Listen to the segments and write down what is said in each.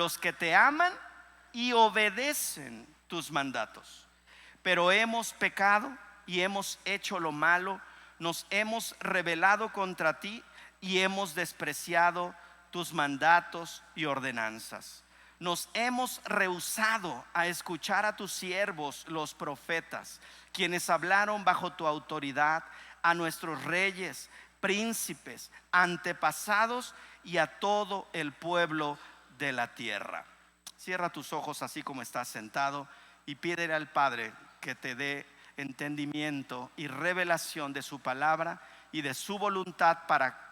los que te aman y obedecen tus mandatos. Pero hemos pecado y hemos hecho lo malo, nos hemos rebelado contra ti y hemos despreciado tus mandatos y ordenanzas. Nos hemos rehusado a escuchar a tus siervos los profetas, quienes hablaron bajo tu autoridad a nuestros reyes, príncipes, antepasados y a todo el pueblo de la tierra. Cierra tus ojos así como estás sentado y pídele al Padre que te dé entendimiento y revelación de su palabra y de su voluntad para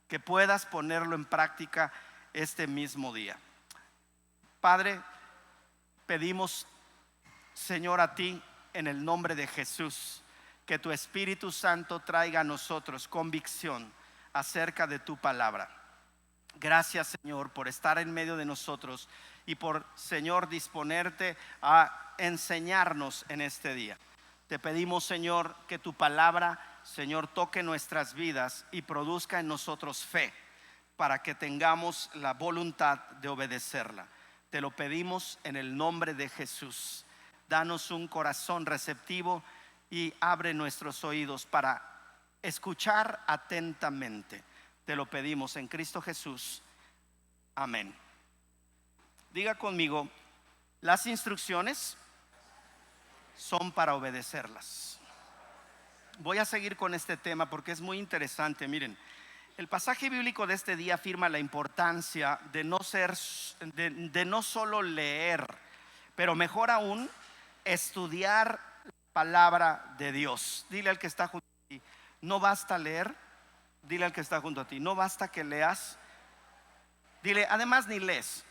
que puedas ponerlo en práctica este mismo día. Padre, pedimos, Señor, a ti en el nombre de Jesús, que tu Espíritu Santo traiga a nosotros convicción acerca de tu palabra. Gracias, Señor, por estar en medio de nosotros y por, Señor, disponerte a enseñarnos en este día. Te pedimos, Señor, que tu palabra, Señor, toque nuestras vidas y produzca en nosotros fe para que tengamos la voluntad de obedecerla. Te lo pedimos en el nombre de Jesús. Danos un corazón receptivo y abre nuestros oídos para escuchar atentamente. Te lo pedimos en Cristo Jesús. Amén. Diga conmigo: las instrucciones son para obedecerlas. Voy a seguir con este tema porque es muy interesante. Miren, el pasaje bíblico de este día afirma la importancia de no solo leer, pero mejor aún, estudiar la palabra de Dios. Dile al que está junto a ti: no basta leer. Dile al que está junto a ti: no basta que leas. Dile: además ni lees.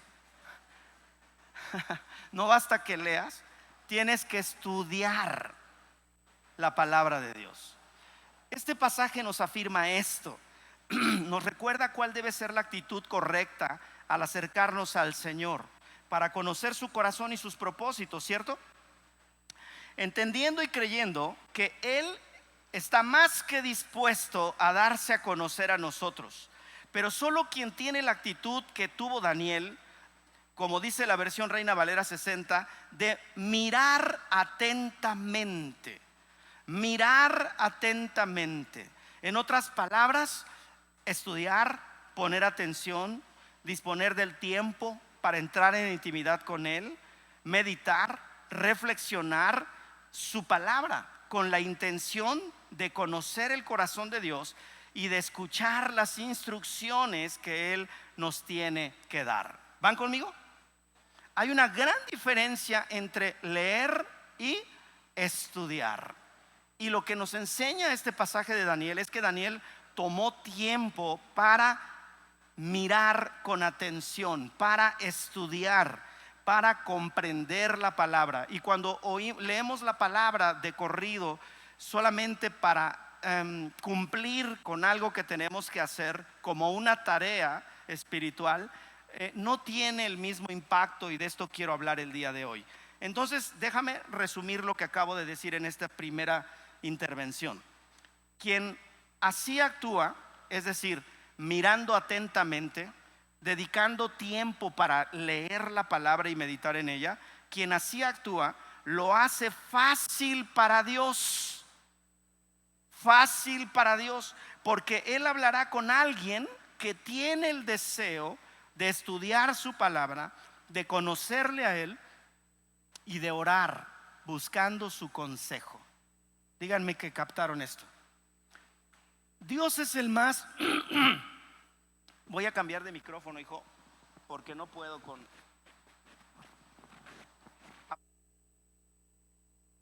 No basta que leas, tienes que estudiar la palabra de Dios. Este pasaje nos afirma esto. Nos recuerda cuál debe ser la actitud correcta al acercarnos al Señor para conocer su corazón y sus propósitos, ¿cierto? Entendiendo y creyendo que Él está más que dispuesto a darse a conocer a nosotros. Pero solo quien tiene la actitud que tuvo Daniel, como dice la versión Reina Valera 60, de mirar atentamente. Mirar atentamente. En otras palabras, estudiar, poner atención, disponer del tiempo para entrar en intimidad con Él, meditar, reflexionar su palabra con la intención de conocer el corazón de Dios y de escuchar las instrucciones que Él nos tiene que dar. ¿Van conmigo? Hay una gran diferencia entre leer y estudiar. Y lo que nos enseña este pasaje de Daniel es que Daniel tomó tiempo para mirar con atención, para estudiar, para comprender la palabra. Y cuando leemos la palabra de corrido solamente para cumplir con algo que tenemos que hacer como una tarea espiritual, no tiene el mismo impacto, y de esto quiero hablar el día de hoy. Entonces déjame resumir lo que acabo de decir en esta primera intervención. Quien así actúa, es decir, mirando atentamente, dedicando tiempo para leer la palabra y meditar en ella, quien así actúa lo hace fácil para Dios. Fácil para Dios, porque Él hablará con alguien que tiene el deseo de estudiar su palabra, de conocerle a Él y de orar buscando su consejo. Díganme que captaron esto. Dios es el más Voy a cambiar de micrófono, hijo, porque no puedo con.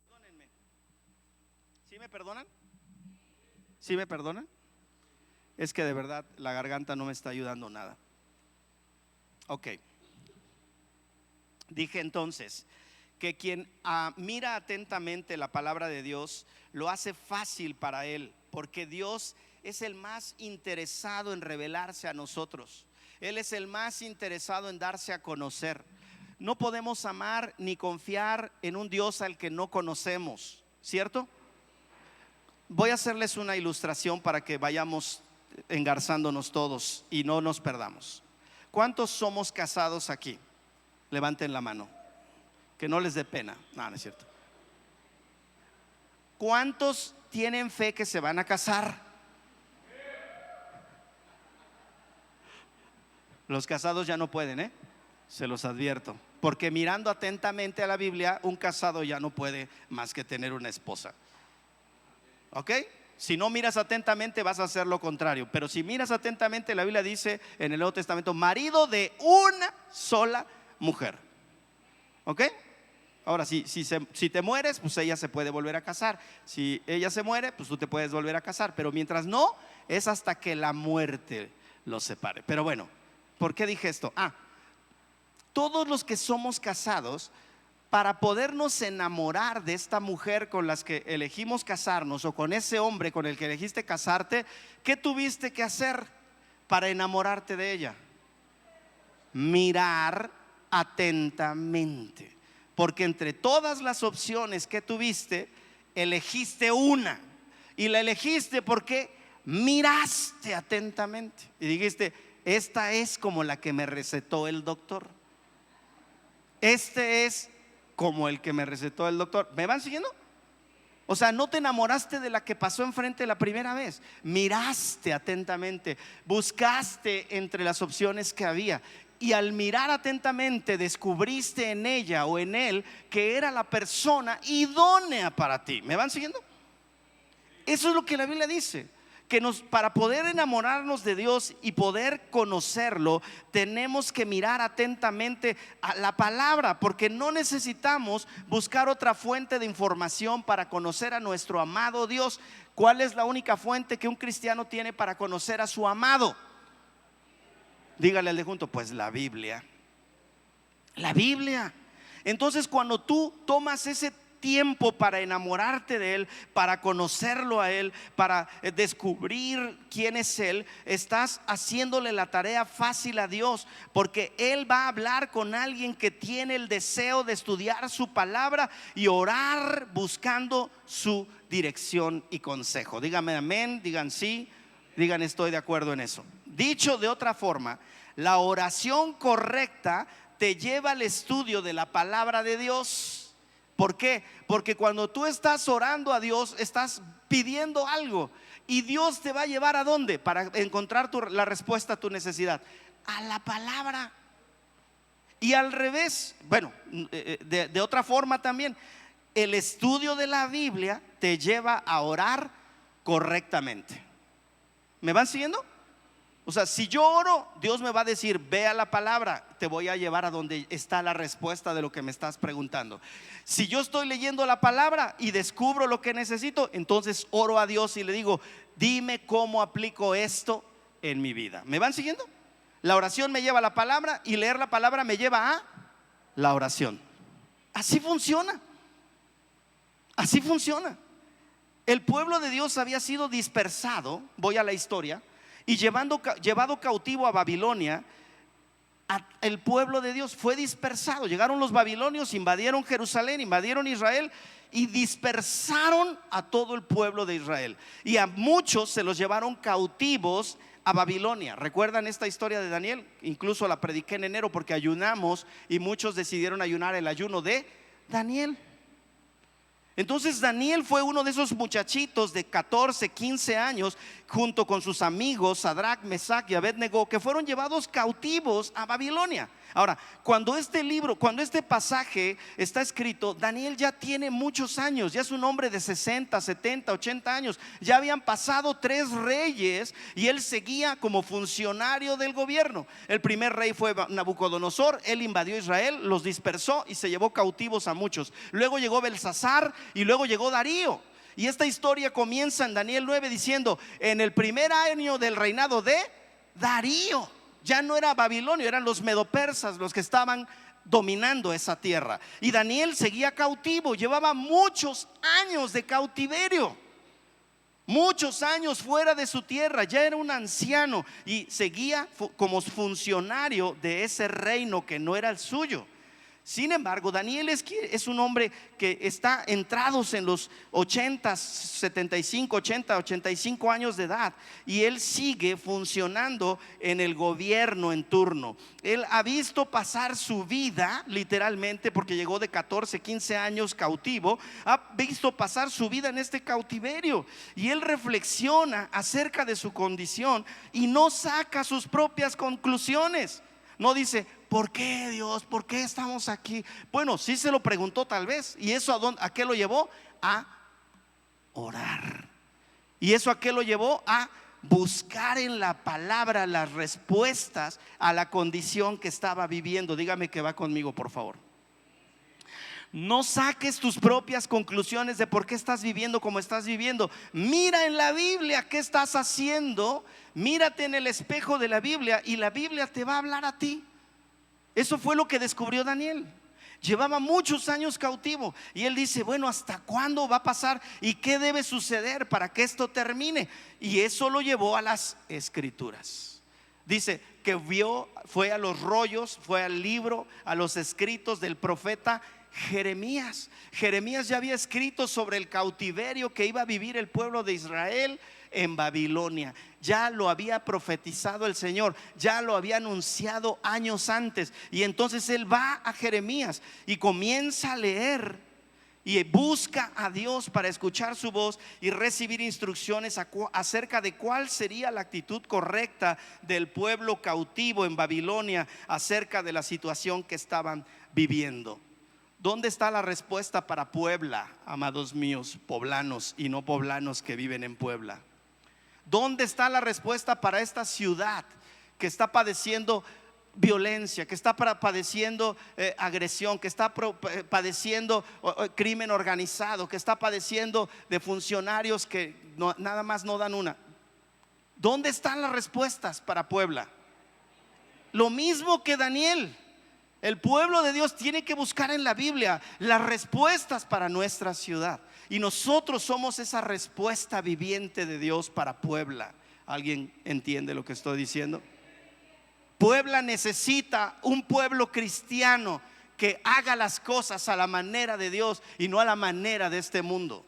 Perdónenme. ¿Sí me perdonan? ¿Sí me perdonan? Es que de verdad la garganta no me está ayudando nada. Ok. Dije entonces que quien mira atentamente la palabra de Dios lo hace fácil para él, porque Dios es el más interesado en revelarse a nosotros. Él es el más interesado en darse a conocer. No podemos amar ni confiar en un Dios al que no conocemos, ¿cierto? Voy a hacerles una ilustración para que vayamos engarzándonos todos y no nos perdamos. ¿Cuántos somos casados aquí? Levanten la mano, que no les dé pena. No, no es cierto. ¿Cuántos tienen fe que se van a casar? Los casados ya no pueden, se los advierto, porque mirando atentamente a la Biblia, un casado ya no puede más que tener una esposa. ¿Ok? Si no miras atentamente vas a hacer lo contrario, pero si miras atentamente, la Biblia dice en el Nuevo Testamento: marido de una sola mujer. ¿Ok? Ahora, si te mueres, pues ella se puede volver a casar. Si ella se muere, pues tú te puedes volver a casar. Pero mientras no, es hasta que la muerte los separe. Pero bueno, ¿por qué dije esto? Todos los que somos casados, para podernos enamorar de esta mujer con las que elegimos casarnos, o con ese hombre con el que elegiste casarte, ¿qué tuviste que hacer para enamorarte de ella? Mirar atentamente. Porque entre todas las opciones que tuviste, elegiste una. Y la elegiste porque miraste atentamente y dijiste: esta es como la que me recetó el doctor. Este es como el que me recetó el doctor. ¿Me van siguiendo? O sea, no te enamoraste de la que pasó enfrente la primera vez. Miraste atentamente, buscaste entre las opciones que había, y al mirar atentamente descubriste en ella o en él que era la persona idónea para ti. ¿Me van siguiendo? Eso es lo que la Biblia dice, que para poder enamorarnos de Dios y poder conocerlo, tenemos que mirar atentamente a la palabra, porque no necesitamos buscar otra fuente de información para conocer a nuestro amado Dios. ¿Cuál es la única fuente que un cristiano tiene para conocer a su amado? Dígale al de junto: pues la Biblia. La Biblia. Entonces, cuando tú tomas ese tiempo para enamorarte de Él, para conocerlo a Él, para descubrir quién es Él, estás haciéndole la tarea fácil a Dios, porque Él va a hablar con alguien que tiene el deseo de estudiar su palabra y orar buscando su dirección y consejo. Díganme amén, digan sí, digan estoy de acuerdo en eso. Dicho de otra forma, la oración correcta te lleva al estudio de la palabra de Dios. ¿Por qué? Porque cuando tú estás orando a Dios, estás pidiendo algo, y Dios te va a llevar ¿a dónde? Para encontrar la respuesta a tu necesidad: a la palabra. Y al revés, bueno, de otra forma también, el estudio de la Biblia te lleva a orar correctamente. ¿Me van siguiendo? O sea, si yo oro, Dios me va a decir: ve a la palabra, te voy a llevar a donde está la respuesta de lo que me estás preguntando. Si yo estoy leyendo la palabra y descubro lo que necesito, entonces oro a Dios y le digo: dime cómo aplico esto en mi vida. ¿Me van siguiendo? La oración me lleva a la palabra, y leer la palabra me lleva a la oración. Así funciona. Así funciona. El pueblo de Dios había sido dispersado, voy a la historia, y llevado cautivo a Babilonia. El pueblo de Dios fue dispersado. Llegaron los babilonios, invadieron Jerusalén, invadieron Israel y dispersaron a todo el pueblo de Israel. Y a muchos se los llevaron cautivos a Babilonia. ¿Recuerdan esta historia de Daniel? Incluso la prediqué en enero, porque ayunamos y muchos decidieron ayunar el ayuno de Daniel. Entonces Daniel fue uno de esos muchachitos de 14, 15 años, junto con sus amigos Sadrach, Mesach y Abednego, que fueron llevados cautivos a Babilonia. Ahora, cuando este pasaje está escrito, Daniel ya tiene muchos años, ya es un hombre de 60, 70, 80 años. Ya habían pasado 3 reyes y él seguía como funcionario del gobierno. El primer rey fue Nabucodonosor. Él invadió Israel, los dispersó y se llevó cautivos a muchos. Luego llegó Belsasar y luego llegó Darío. Y esta historia comienza en Daniel 9 diciendo: en el primer año del reinado de Darío. Ya no era Babilonia, eran los medopersas los que estaban dominando esa tierra. Y Daniel seguía cautivo, llevaba muchos años de cautiverio, muchos años fuera de su tierra. Ya era un anciano y seguía como funcionario de ese reino que no era el suyo. Sin embargo, Daniel es un hombre que está entrados en los 80, 75, 80, 85 años de edad, y él sigue funcionando en el gobierno en turno. Él ha visto pasar su vida, literalmente, porque llegó de 14, 15 años cautivo. Ha visto pasar su vida en este cautiverio, y él reflexiona acerca de su condición y no saca sus propias conclusiones. No dice: ¿por qué, Dios? ¿Por qué estamos aquí? Bueno, sí se lo preguntó tal vez. ¿Y eso a qué lo llevó? A orar. ¿Y eso a qué lo llevó? A buscar en la palabra las respuestas a la condición que estaba viviendo. Dígame que va conmigo, por favor. No saques tus propias conclusiones de por qué estás viviendo como estás viviendo. Mira en la Biblia qué estás haciendo. Mírate en el espejo de la Biblia y la Biblia te va a hablar a ti. Eso fue lo que descubrió Daniel. Llevaba muchos años cautivo, y él dice: bueno, ¿hasta cuándo va a pasar? ¿Y qué debe suceder para que esto termine? Y eso lo llevó a las escrituras. Dice que fue a los rollos, fue al libro, a los escritos del profeta Jeremías. Jeremías ya había escrito sobre el cautiverio que iba a vivir el pueblo de Israel en Babilonia. Ya lo había profetizado el Señor, ya lo había anunciado años antes. Y entonces él va a Jeremías y comienza a leer y busca a Dios para escuchar su voz y recibir instrucciones acerca de cuál sería la actitud correcta del pueblo cautivo en Babilonia acerca de la situación que estaban viviendo. ¿Dónde está la respuesta para Puebla, amados míos, poblanos y no poblanos que viven en Puebla? ¿Dónde está la respuesta para esta ciudad que está padeciendo violencia, que está padeciendo agresión, que está padeciendo crimen organizado, que está padeciendo de funcionarios que nada más no dan una? ¿Dónde están las respuestas para Puebla? Lo mismo que Daniel. El pueblo de Dios tiene que buscar en la Biblia las respuestas para nuestra ciudad, y nosotros somos esa respuesta viviente de Dios para Puebla. ¿Alguien entiende lo que estoy diciendo? Puebla necesita un pueblo cristiano que haga las cosas a la manera de Dios y no a la manera de este mundo.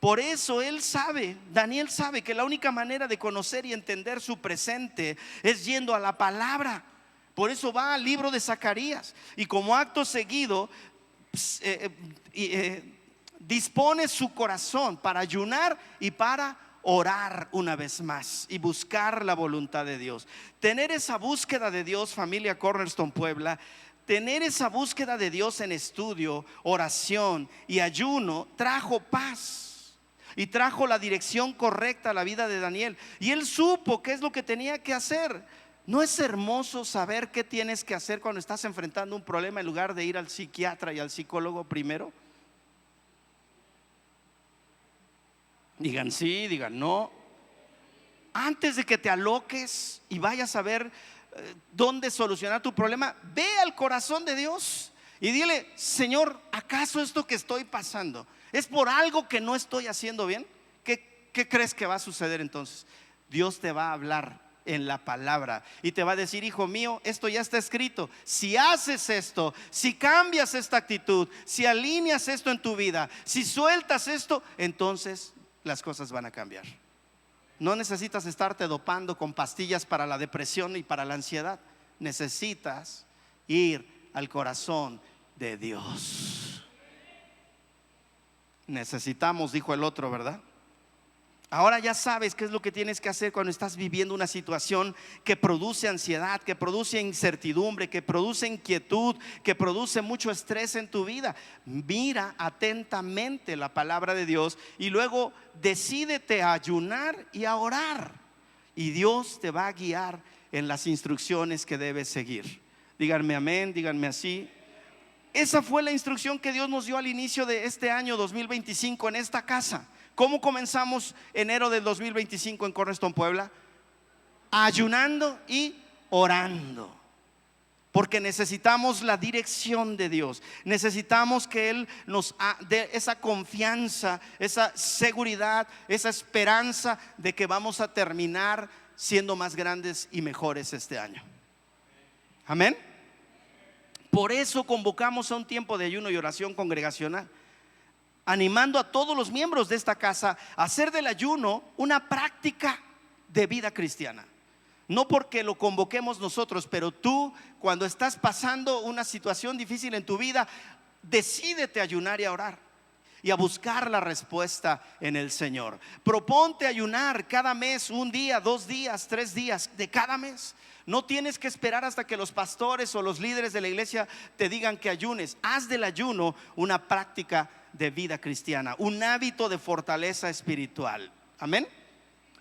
Por eso Daniel sabe que la única manera de conocer y entender su presente es yendo a la palabra. Por eso va al libro de Zacarías, y como acto seguido dispone su corazón para ayunar y para orar una vez más y buscar la voluntad de Dios. Tener esa búsqueda de Dios, familia Cornerstone Puebla, tener esa búsqueda de Dios en estudio, oración y ayuno trajo paz y trajo la dirección correcta a la vida de Daniel, y él supo qué es lo que tenía que hacer. ¿No es hermoso saber qué tienes que hacer cuando estás enfrentando un problema en lugar de ir al psiquiatra y al psicólogo primero? Digan sí, digan no. Antes de que te aloques y vayas a ver dónde solucionar tu problema, ve al corazón de Dios y dile: Señor, ¿acaso esto que estoy pasando es por algo que no estoy haciendo bien? ¿Qué crees que va a suceder entonces? Dios te va a hablar en la palabra y te va a decir: hijo mío, esto ya está escrito. Si haces esto, si cambias esta actitud, si alineas esto en tu vida, si sueltas esto, entonces las cosas van a cambiar. No necesitas estarte dopando con pastillas para la depresión y para la ansiedad. Necesitas ir al corazón de Dios. Necesitamos, dijo el otro, ¿verdad? Ahora ya sabes qué es lo que tienes que hacer cuando estás viviendo una situación que produce ansiedad, que produce incertidumbre, que produce inquietud, que produce mucho estrés en tu vida. Mira atentamente la palabra de Dios y luego decídete a ayunar y a orar, y Dios te va a guiar en las instrucciones que debes seguir. Díganme amén, díganme así. Esa fue la instrucción que Dios nos dio al inicio de este año 2025 en esta casa. ¿Cómo comenzamos enero del 2025 en Cornerstone Puebla? Ayunando y orando, porque necesitamos la dirección de Dios. Necesitamos que Él nos dé esa confianza, esa seguridad, esa esperanza de que vamos a terminar siendo más grandes y mejores este año. Amén. Por eso convocamos a un tiempo de ayuno y oración congregacional, animando a todos los miembros de esta casa a hacer del ayuno una práctica de vida cristiana. No porque lo convoquemos nosotros, pero tú, cuando estás pasando una situación difícil en tu vida, decídete a ayunar y a orar y a buscar la respuesta en el Señor. Proponte ayunar cada mes, un día, 2 días, 3 días de cada mes. No tienes que esperar hasta que los pastores o los líderes de la iglesia te digan que ayunes. Haz del ayuno una práctica de vida cristiana, un hábito de fortaleza espiritual. Amén.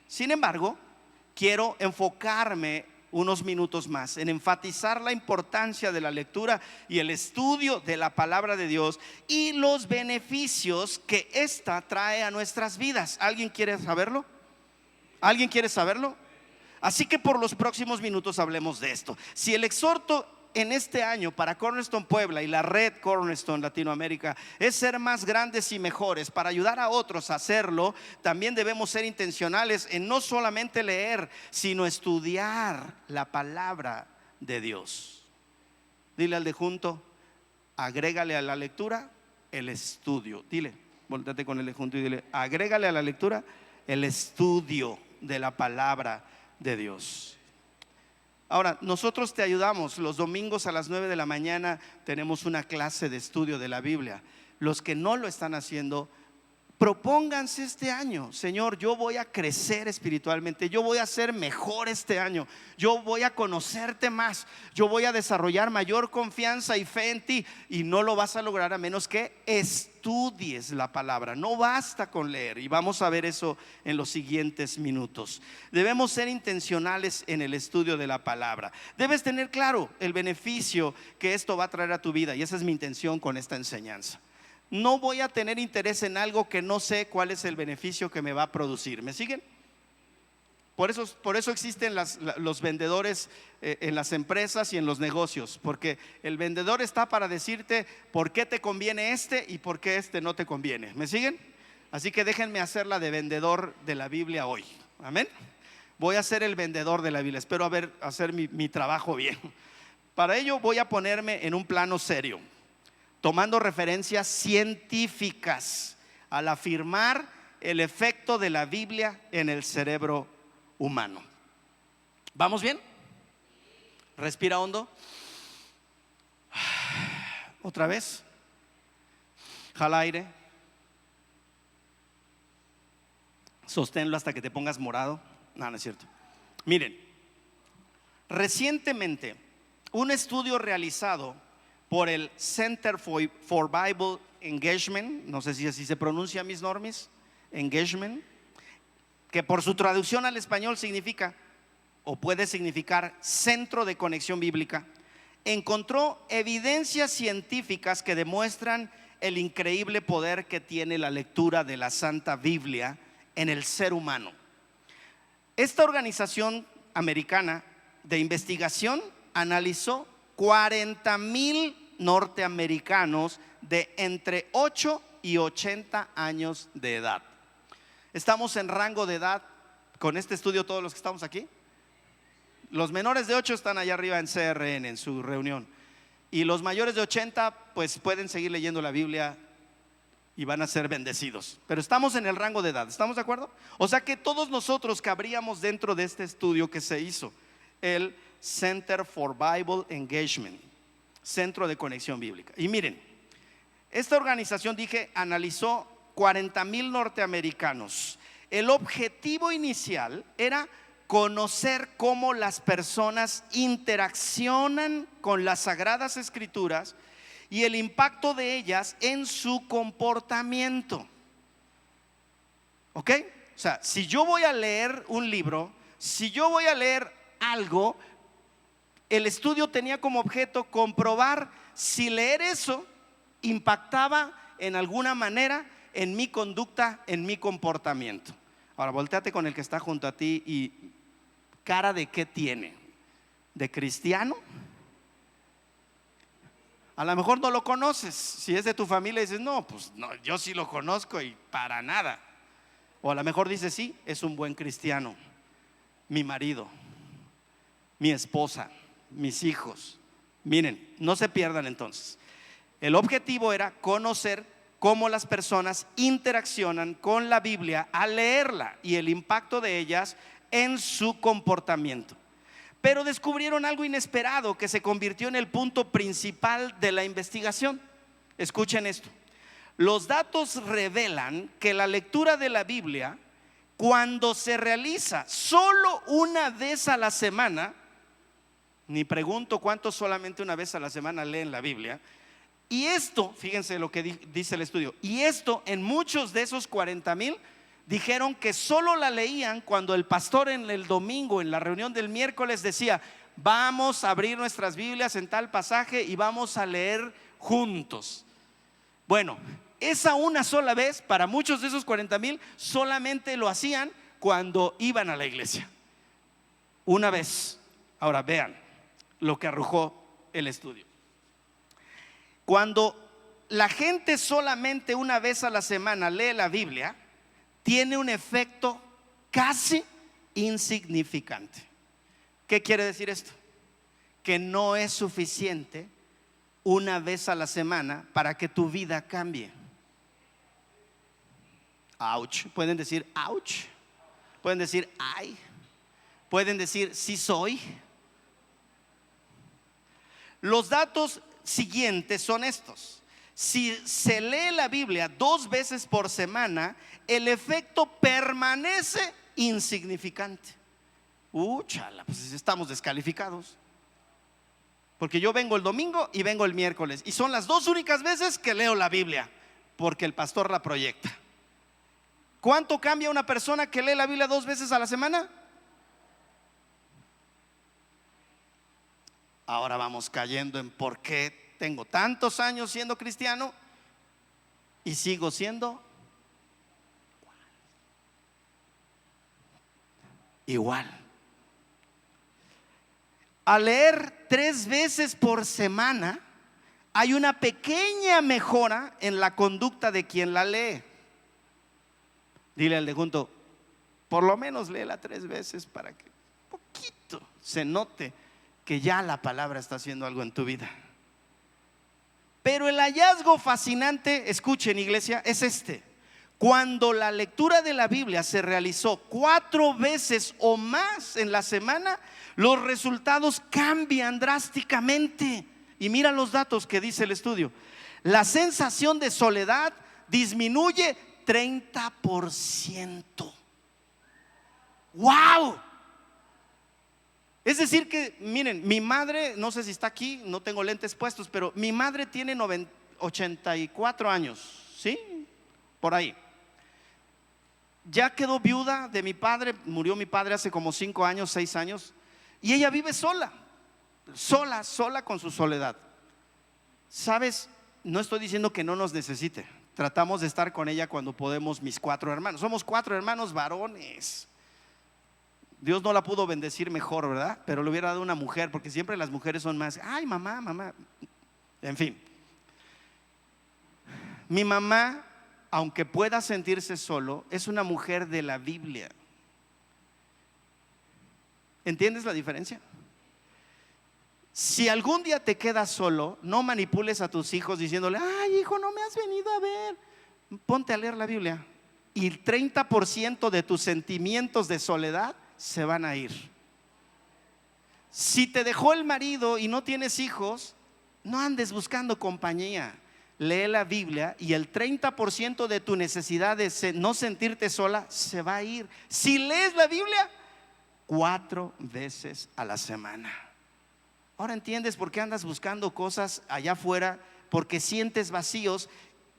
Sin embargo, quiero enfocarme unos minutos más en enfatizar la importancia de la lectura y el estudio de la palabra de Dios y los beneficios que ésta trae a nuestras vidas. ¿Alguien quiere saberlo? ¿Alguien quiere saberlo? Así que por los próximos minutos hablemos de esto. Si el exhorto en este año para Cornerstone Puebla y la red Cornerstone Latinoamérica es ser más grandes y mejores para ayudar a otros a hacerlo, también debemos ser intencionales en no solamente leer, sino estudiar la palabra de Dios. Dile al de junto, agrégale a la lectura el estudio. Dile, volteate con el de junto y dile, agrégale a la lectura el estudio de la palabra de Dios. Ahora, nosotros te ayudamos. Los domingos a las 9 de la mañana tenemos una clase de estudio de la Biblia. Los que no lo están haciendo, propónganse este año: Señor, yo voy a crecer espiritualmente, yo voy a ser mejor este año, yo voy a conocerte más, yo voy a desarrollar mayor confianza y fe en ti. Y no lo vas a lograr a menos que estudies la palabra. No basta con leer, y vamos a ver eso en los siguientes minutos. Debemos ser intencionales en el estudio de la palabra. Debes tener claro el beneficio que esto va a traer a tu vida, y esa es mi intención con esta enseñanza. No voy a tener interés en algo que no sé cuál es el beneficio que me va a producir. ¿Me siguen? Por eso existen los vendedores en las empresas y en los negocios, porque el vendedor está para decirte por qué te conviene este y por qué este no te conviene. ¿Me siguen? Así que déjenme hacerla de vendedor de la Biblia hoy. Amén. Voy a ser el vendedor de la Biblia. Espero hacer mi trabajo bien. Para ello voy a ponerme en un plano serio, tomando referencias científicas al afirmar el efecto de la Biblia en el cerebro humano. ¿Vamos bien? Respira hondo. Otra vez. Jala aire. Sosténlo hasta que te pongas morado. No, no es cierto. Miren, recientemente un estudio realizado por el Center for Bible Engagement, no sé si así se pronuncia, mis normis, engagement, que por su traducción al español significa o puede significar centro de conexión bíblica, encontró evidencias científicas que demuestran el increíble poder que tiene la lectura de la Santa Biblia en el ser humano. Esta organización americana de investigación analizó 40,000 norteamericanos de entre 8 y 80 años de edad. Estamos en rango de edad con este estudio, todos los que estamos aquí. Los menores de 8 están allá arriba en CRN, en su reunión, y los mayores de 80 pues pueden seguir leyendo la Biblia y van a ser bendecidos. Pero estamos en el rango de edad, ¿estamos de acuerdo? O sea que todos nosotros cabríamos dentro de este estudio que se hizo, el Center for Bible Engagement, Centro de Conexión Bíblica. Y miren, esta organización, analizó 40,000 norteamericanos. El objetivo inicial era conocer cómo las personas interaccionan con las Sagradas Escrituras y el impacto de ellas en su comportamiento. ¿Ok? O sea, si yo voy a leer un libro, si yo voy a leer algo, el estudio tenía como objeto comprobar si leer eso impactaba en alguna manera en mi conducta, en mi comportamiento. Ahora volteate con el que está junto a ti y cara de qué tiene, de cristiano. A lo mejor no lo conoces. Si es de tu familia dices, no, pues no, yo sí lo conozco y para nada. O a lo mejor dices, sí, es un buen cristiano, mi marido, mi esposa, mis hijos, Miren, no se pierdan entonces. El objetivo era conocer cómo las personas interaccionan con la Biblia al leerla y el impacto de ellas en su comportamiento. Pero descubrieron algo inesperado que se convirtió en el punto principal de la investigación. Escuchen esto. Los datos revelan que la lectura de la Biblia, cuando se realiza solo una vez a la semana, ni pregunto cuántos solamente una vez a la semana leen la Biblia, y esto, fíjense lo que dice el estudio, y esto en muchos de esos 40,000 dijeron que solo la leían cuando el pastor en el domingo, en la reunión del miércoles, decía: vamos a abrir nuestras Biblias en tal pasaje y vamos a leer juntos. Bueno, esa una sola vez, para muchos de esos 40,000, solamente lo hacían cuando iban a la iglesia. Una vez. Ahora vean lo que arrojó el estudio. Cuando la gente solamente una vez a la semana lee la Biblia, tiene un efecto casi insignificante. ¿Qué quiere decir esto? Que no es suficiente una vez a la semana para que tu vida cambie. Ouch. Pueden decir ouch. Pueden decir ay. Pueden decir sí soy. Los datos siguientes son estos. Si se lee la Biblia 2 veces por semana, el efecto permanece insignificante. Chala, pues estamos descalificados. Porque yo vengo el domingo y vengo el miércoles, y son las 2 únicas veces que leo la Biblia, porque el pastor la proyecta. ¿Cuánto cambia una persona que lee la Biblia 2 veces a la semana? Ahora vamos cayendo en por qué tengo tantos años siendo cristiano y sigo siendo igual. Al leer 3 veces por semana, hay una pequeña mejora en la conducta de quien la lee. Dile al de junto: por lo menos léela 3 veces para que un poquito se note que ya la palabra está haciendo algo en tu vida. Pero el hallazgo fascinante, escuchen iglesia, es este: cuando la lectura de la Biblia se realizó 4 veces o más en la semana, los resultados cambian drásticamente. Y mira los datos que dice el estudio. La sensación de soledad disminuye 30%. ¡Wow! Es decir que, miren, mi madre, no sé si está aquí, no tengo lentes puestos, pero mi madre tiene 84 años, ¿sí? Por ahí. Ya quedó viuda de mi padre, murió mi padre hace como 5 años, 6 años, y ella vive sola con su soledad. ¿Sabes? No estoy diciendo que no nos necesite. Tratamos de estar con ella cuando podemos, mis 4 hermanos. Somos 4 hermanos varones. Dios no la pudo bendecir mejor, ¿verdad? Pero le hubiera dado una mujer, porque siempre las mujeres son más, ay, mamá, mamá. En fin, mi mamá, aunque pueda sentirse solo, es una mujer de la Biblia. ¿Entiendes la diferencia? Si algún día te quedas solo, no manipules a tus hijos diciéndole: ay, hijo, no me has venido a ver. Ponte a leer la Biblia, y el 30% de tus sentimientos de soledad se van a ir. Si te dejó el marido y no tienes hijos, no andes buscando compañía. Lee la Biblia y el 30% de tu necesidad de no sentirte sola se va a ir. Si lees la Biblia 4 veces a la semana. Ahora entiendes por qué andas buscando cosas allá afuera, porque sientes vacíos,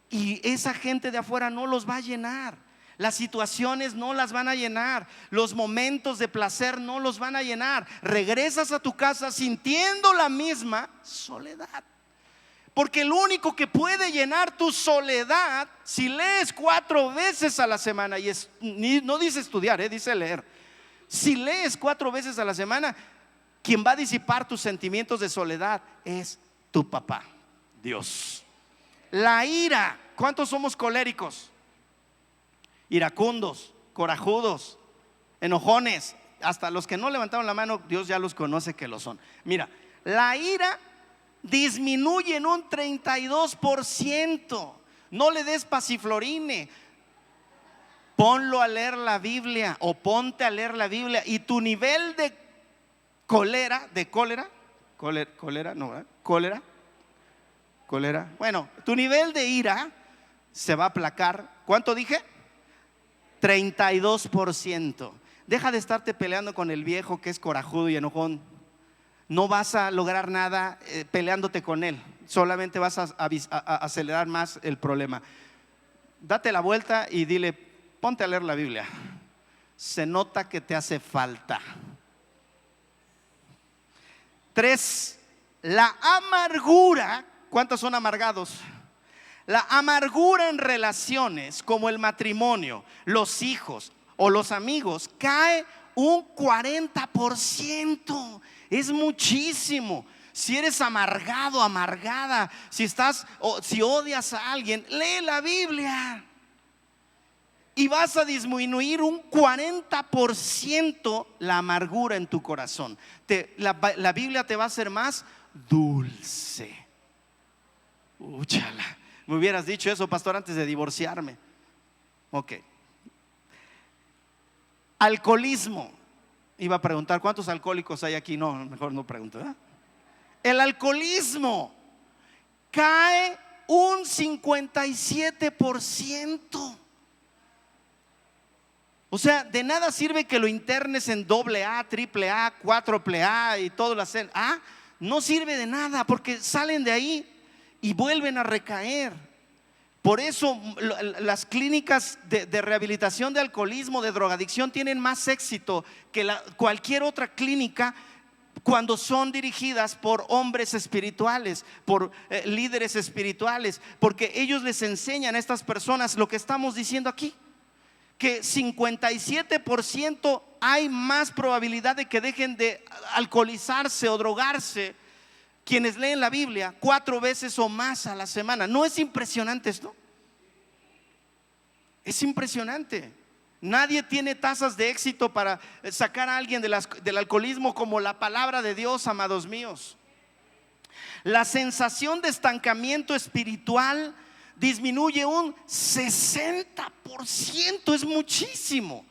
y esa gente de afuera no los va a llenar. Las situaciones no las van a llenar. Los momentos de placer no los van a llenar. Regresas a tu casa sintiendo la misma soledad. Porque el único que puede llenar tu soledad, si lees 4 veces a la semana, y no dice estudiar, dice leer. Si lees 4 veces a la semana, quien va a disipar tus sentimientos de soledad es tu papá, Dios. La ira. ¿Cuántos somos coléricos? Iracundos, corajudos, enojones. Hasta los que no levantaron la mano, Dios ya los conoce que lo son. Mira, la ira disminuye en un 32%. No le des pasiflorine, ponlo a leer la Biblia o ponte a leer la Biblia, y tu nivel de cólera, bueno, tu nivel de ira se va a aplacar. ¿Cuánto dije? 32%. Deja de estarte peleando con el viejo que es corajudo y enojón. No vas a lograr nada peleándote con él, solamente vas a acelerar más el problema. Date la vuelta y dile: ponte a leer la Biblia. Se nota que te hace falta. 3, la amargura. ¿Cuántos son amargados? La amargura en relaciones como el matrimonio, los hijos o los amigos cae un 40%. Es muchísimo. Si eres amargado, amargada, si odias a alguien, lee la Biblia y vas a disminuir un 40% la amargura en tu corazón. La Biblia te va a hacer más dulce. Úchala. Me hubieras dicho eso, pastor, antes de divorciarme. Ok. Alcoholismo. Iba a preguntar cuántos alcohólicos hay aquí. No, mejor no pregunto, ¿eh? El alcoholismo cae un 57%. O sea, de nada sirve que lo internes en AA, AAA, 4AA y todo las A. No sirve de nada, porque salen de ahí y vuelven a recaer. Por eso las clínicas de rehabilitación de alcoholismo, de drogadicción, tienen más éxito que cualquier otra clínica cuando son dirigidas por hombres espirituales, por líderes espirituales, porque ellos les enseñan a estas personas lo que estamos diciendo aquí, que 57% hay más probabilidad de que dejen de alcoholizarse o drogarse quienes leen la Biblia 4 veces o más a la semana. ¿No es impresionante esto? Es impresionante. Nadie tiene tasas de éxito para sacar a alguien del alcoholismo como la palabra de Dios, amados míos. La sensación de estancamiento espiritual disminuye un 60%. Es muchísimo.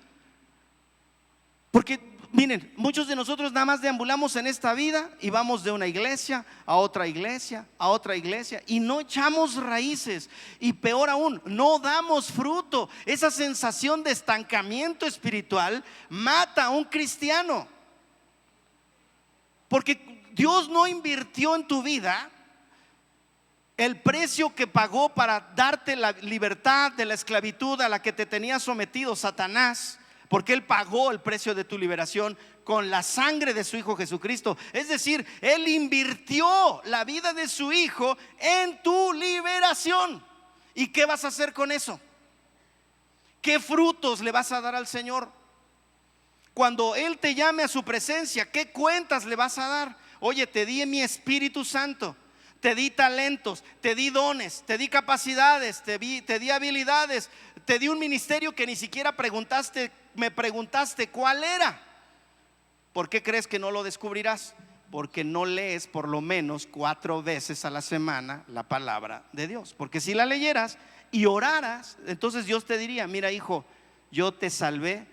Porque miren, muchos de nosotros nada más deambulamos en esta vida y vamos de una iglesia a otra iglesia, a otra iglesia, y no echamos raíces, y peor aún, no damos fruto. Esa sensación de estancamiento espiritual mata a un cristiano, porque Dios no invirtió en tu vida el precio que pagó para darte la libertad de la esclavitud a la que te tenía sometido Satanás, porque Él pagó el precio de tu liberación con la sangre de su Hijo Jesucristo. Es decir, Él invirtió la vida de su Hijo en tu liberación. ¿Y qué vas a hacer con eso? ¿Qué frutos le vas a dar al Señor? Cuando Él te llame a su presencia, ¿qué cuentas le vas a dar? Oye, te di mi Espíritu Santo, te di talentos, te di dones, te di capacidades, te di habilidades, te di un ministerio que ni siquiera me preguntaste cuál era. ¿Por qué crees que no lo descubrirás? Porque no lees por lo menos 4 veces a la semana la palabra de Dios. Porque si la leyeras y oraras, entonces Dios te diría: mira, hijo, yo te salvé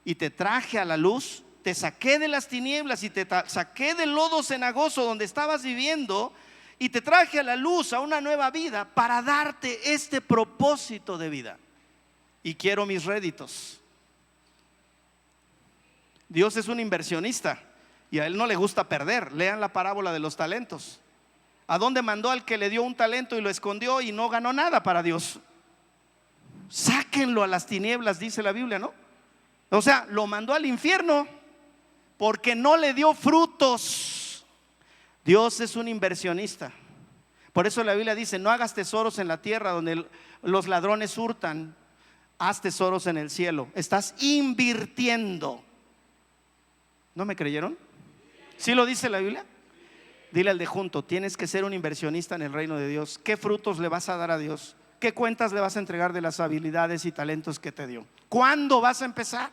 y te traje a la luz, te saqué de las tinieblas y te saqué del lodo cenagoso donde estabas viviendo, y te traje a la luz, a una nueva vida, para darte este propósito de vida. Y quiero mis réditos. Dios es un inversionista y a Él no le gusta perder. Lean la parábola de los talentos. ¿A dónde mandó al que le dio un talento y lo escondió y no ganó nada para Dios? Sáquenlo a las tinieblas, dice la Biblia, ¿no? O sea, lo mandó al infierno porque no le dio frutos. Dios es un inversionista. Por eso la Biblia dice: no hagas tesoros en la tierra donde los ladrones hurtan, haz tesoros en el cielo. Estás invirtiendo. ¿No me creyeron? ¿Sí lo dice la Biblia? Dile al de junto: tienes que ser un inversionista en el reino de Dios. ¿Qué frutos le vas a dar a Dios? ¿Qué cuentas le vas a entregar de las habilidades y talentos que te dio? ¿Cuándo vas a empezar?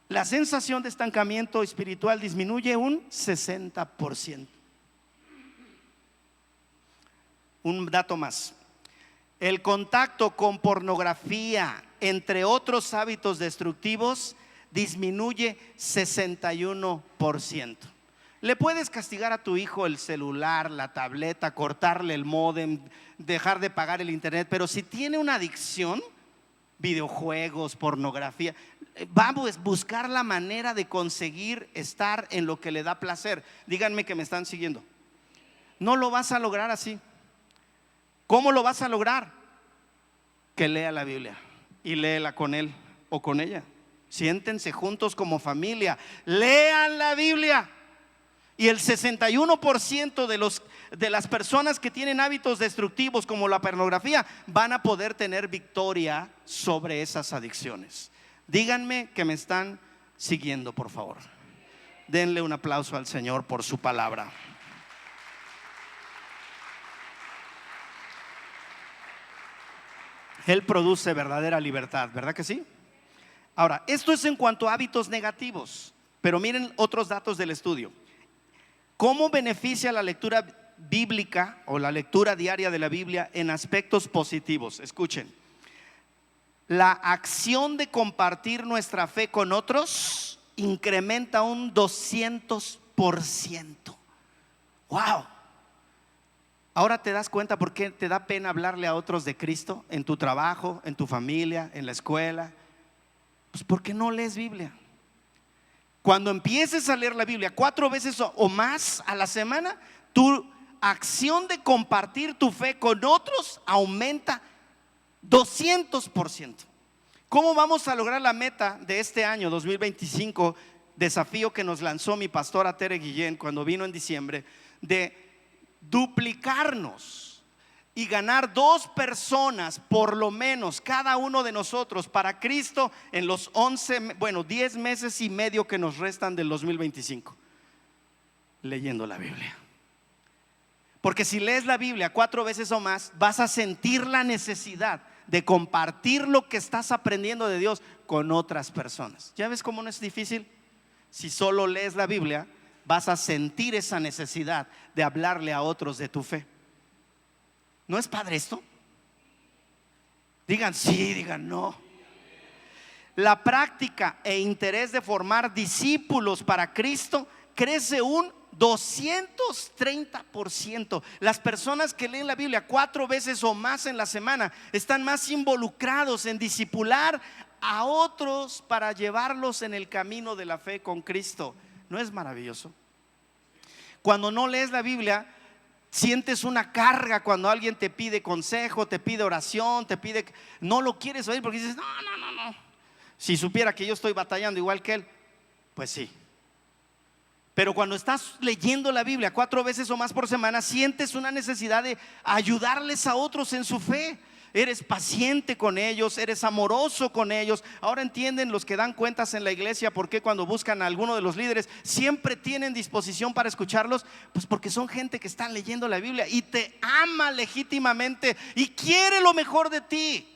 La sensación de estancamiento espiritual disminuye un 60%. Un dato más. El contacto con pornografía, entre otros hábitos destructivos, disminuye 61%. Le puedes castigar a tu hijo el celular, la tableta, cortarle el módem, dejar de pagar el internet, pero si tiene una adicción, videojuegos, pornografía, va a buscar la manera de conseguir estar en lo que le da placer. Díganme que me están siguiendo. No lo vas a lograr así. ¿Cómo lo vas a lograr? Que lea la Biblia y léela con él o con ella. Siéntense juntos como familia, lean la Biblia. Y el 61% de las personas que tienen hábitos destructivos como la pornografía van a poder tener victoria sobre esas adicciones. Díganme que me están siguiendo, por favor. Denle un aplauso al Señor por su palabra. Él produce verdadera libertad, ¿verdad que sí? Ahora, esto es en cuanto a hábitos negativos, pero miren otros datos del estudio. ¿Cómo beneficia la lectura bíblica o la lectura diaria de la Biblia en aspectos positivos? Escuchen, la acción de compartir nuestra fe con otros incrementa un 200%. ¡Wow! Ahora te das cuenta por qué te da pena hablarle a otros de Cristo en tu trabajo, en tu familia, en la escuela. Pues porque no lees Biblia. Cuando empieces a leer la Biblia 4 veces o más a la semana, tu acción de compartir tu fe con otros aumenta 200%. ¿Cómo vamos a lograr la meta de este año 2025? Desafío que nos lanzó mi pastora Tere Guillén cuando vino en diciembre, de duplicarnos y ganar 2 personas por lo menos cada uno de nosotros para Cristo en los 10 meses y medio que nos restan del 2025, leyendo la Biblia. Porque si lees la Biblia 4 veces o más, vas a sentir la necesidad de compartir lo que estás aprendiendo de Dios con otras personas. ¿Ya ves cómo no es difícil? Si solo lees la Biblia, vas a sentir esa necesidad de hablarle a otros de tu fe. ¿No es padre esto? Digan sí, digan no. La práctica e interés de formar discípulos para Cristo crece un 230%. Las personas que leen la Biblia 4 veces o más en la semana están más involucrados en discipular a otros para llevarlos en el camino de la fe con Cristo. ¿No es maravilloso? Cuando no lees la Biblia, sientes una carga cuando alguien te pide consejo, te pide oración, no lo quieres oír porque dices, no. Si supiera que yo estoy batallando igual que él, pues sí. Pero cuando estás leyendo la Biblia 4 veces o más por semana, sientes una necesidad de ayudarles a otros en su fe. Eres paciente con ellos, eres amoroso con ellos. Ahora entienden los que dan cuentas en la iglesia por qué cuando buscan a alguno de los líderes siempre tienen disposición para escucharlos. Pues porque son gente que está leyendo la Biblia y te ama legítimamente y quiere lo mejor de ti.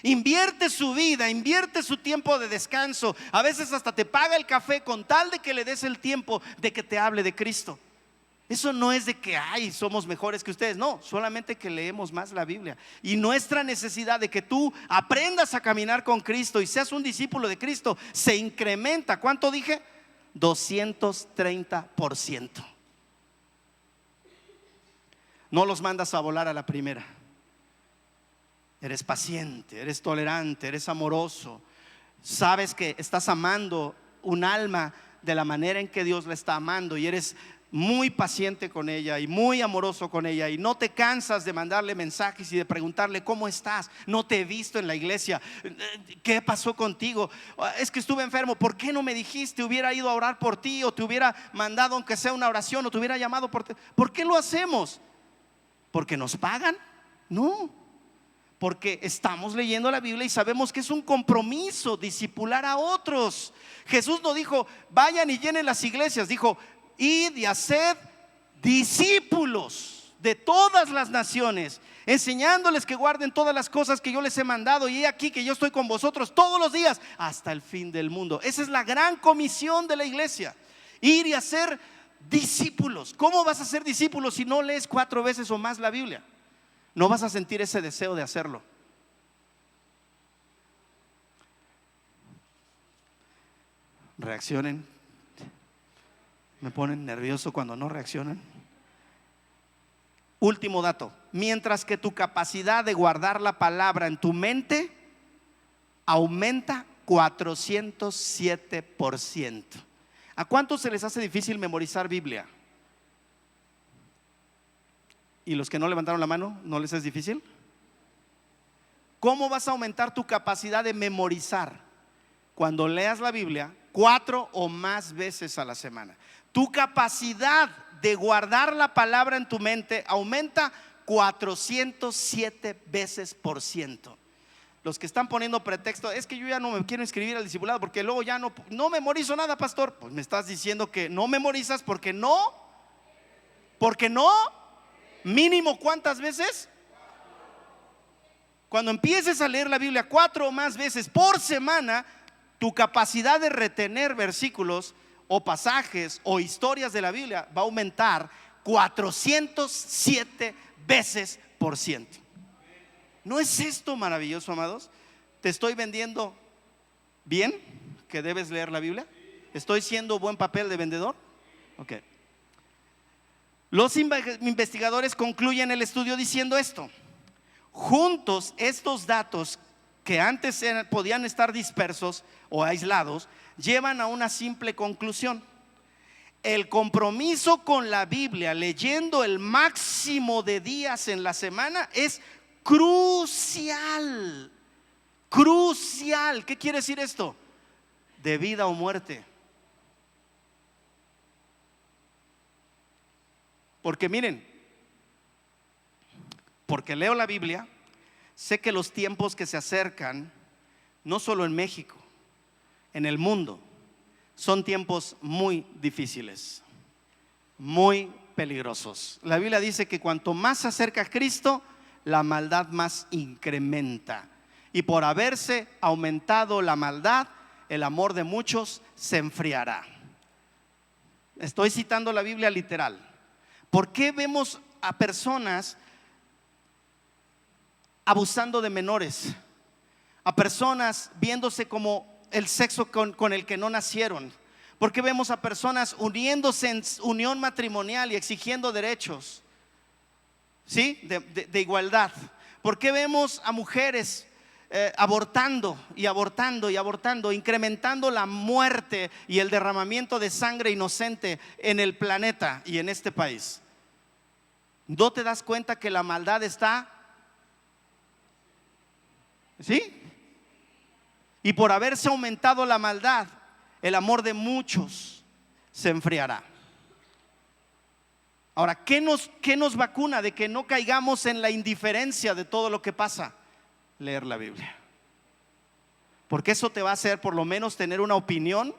Invierte su vida, invierte su tiempo de descanso. A veces hasta te paga el café con tal de que le des el tiempo de que te hable de Cristo. Eso no es de que somos mejores que ustedes, no, solamente que leemos más la Biblia. Y nuestra necesidad de que tú aprendas a caminar con Cristo y seas un discípulo de Cristo se incrementa. ¿Cuánto dije? 230%. No los mandas a volar a la primera. Eres paciente, eres tolerante, eres amoroso. Sabes que estás amando un alma de la manera en que Dios la está amando y eres muy paciente con ella y muy amoroso con ella y no te cansas de mandarle mensajes y de preguntarle cómo estás. No te he visto en la iglesia, ¿qué pasó contigo? Es que estuve enfermo, ¿por qué no me dijiste? Hubiera ido a orar por ti o te hubiera mandado aunque sea una oración o te hubiera llamado por ti. ¿Por qué lo hacemos? ¿Porque nos pagan? No, porque estamos leyendo la Biblia y sabemos que es un compromiso discipular a otros. Jesús no dijo vayan y llenen las iglesias, dijo id y haced discípulos de todas las naciones, enseñándoles que guarden todas las cosas que yo les he mandado, y he aquí que yo estoy con vosotros todos los días hasta el fin del mundo. Esa es la gran comisión de la iglesia, ir y hacer discípulos. ¿Cómo vas a ser discípulos si no lees 4 veces o más la Biblia? No vas a sentir ese deseo de hacerlo. Reaccionen. Me ponen nervioso cuando no reaccionan. Último dato: mientras que tu capacidad de guardar la palabra en tu mente aumenta 407%. ¿A cuántos se les hace difícil memorizar Biblia? ¿Y los que no levantaron la mano, no les es difícil? ¿Cómo vas a aumentar tu capacidad de memorizar? Cuando leas la Biblia 4 o más veces a la semana. Tu capacidad de guardar la palabra en tu mente aumenta 407%. Los que están poniendo pretexto: es que yo ya no me quiero inscribir al discipulado porque luego ya no memorizo nada, pastor. Pues me estás diciendo que no memorizas porque no. Mínimo, ¿cuántas veces? Cuando empieces a leer la Biblia 4 o más veces por semana, tu capacidad de retener versículos o pasajes o historias de la Biblia va a aumentar 407%. ¿No es esto maravilloso, amados? ¿Te estoy vendiendo bien que debes leer la Biblia? ¿Estoy siendo buen papel de vendedor? Ok. Los investigadores concluyen el estudio diciendo esto: juntos, estos datos que antes podían estar dispersos o aislados, llevan a una simple conclusión: el compromiso con la Biblia, leyendo el máximo de días en la semana, es crucial. Crucial. ¿Qué quiere decir esto? De vida o muerte. Porque miren, porque leo la Biblia, sé que los tiempos que se acercan, no solo en México, en el mundo, son tiempos muy difíciles, muy peligrosos. La Biblia dice que cuanto más se acerca a Cristo, la maldad más incrementa. Y por haberse aumentado la maldad, el amor de muchos se enfriará. Estoy citando la Biblia literal. ¿Por qué vemos a personas abusando de menores? A personas viéndose como el sexo con el que no nacieron. ¿Por qué vemos a personas uniéndose en unión matrimonial y exigiendo derechos? ¿Sí? De igualdad. ¿Por qué vemos a mujeres abortando y abortando y abortando, incrementando la muerte y el derramamiento de sangre inocente en el planeta y en este país? ¿No te das cuenta que la maldad está? ¿Sí? Y por haberse aumentado la maldad, el amor de muchos se enfriará. Ahora, ¿qué nos vacuna de que no caigamos en la indiferencia de todo lo que pasa? Leer la Biblia. Porque eso te va a hacer por lo menos tener una opinión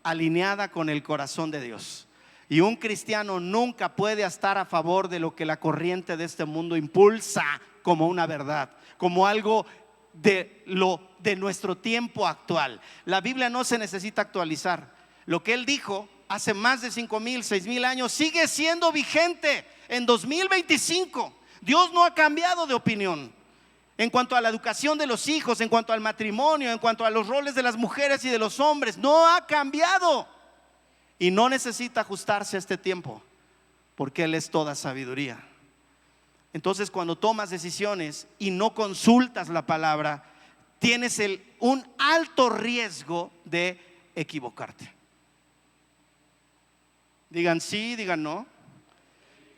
alineada con el corazón de Dios. Y un cristiano nunca puede estar a favor de lo que la corriente de este mundo impulsa como una verdad, como algo de nuestro tiempo actual. La Biblia no se necesita actualizar. Lo que él dijo hace más de 5,000, 6,000 años sigue siendo vigente en 2025. Dios no ha cambiado de opinión en cuanto a la educación de los hijos, en cuanto al matrimonio, en cuanto a los roles de las mujeres y de los hombres. No ha cambiado y no necesita ajustarse a este tiempo, porque Él es toda sabiduría. Entonces, cuando tomas decisiones y no consultas la palabra, tienes un alto riesgo de equivocarte. Digan sí, digan no.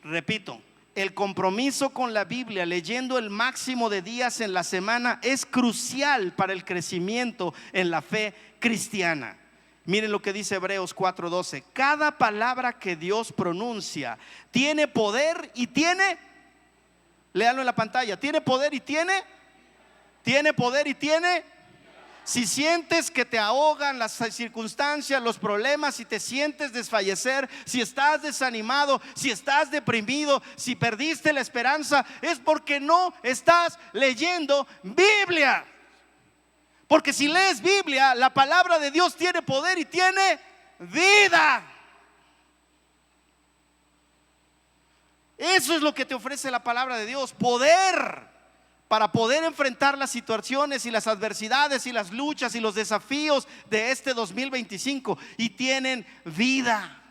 Repito, el compromiso con la Biblia, leyendo el máximo de días en la semana, es crucial para el crecimiento en la fe cristiana. Miren lo que dice Hebreos 4:12. Cada palabra que Dios pronuncia tiene poder y tiene, léanlo en la pantalla, tiene poder y tiene poder y tiene. Si sientes que te ahogan las circunstancias, los problemas, si te sientes desfallecer, si estás desanimado, si estás deprimido, si perdiste la esperanza, es porque no estás leyendo Biblia. Porque si lees Biblia, la palabra de Dios tiene poder y tiene vida. Eso es lo que te ofrece la palabra de Dios, poder para poder enfrentar las situaciones y las adversidades y las luchas y los desafíos de este 2025, y tienen vida.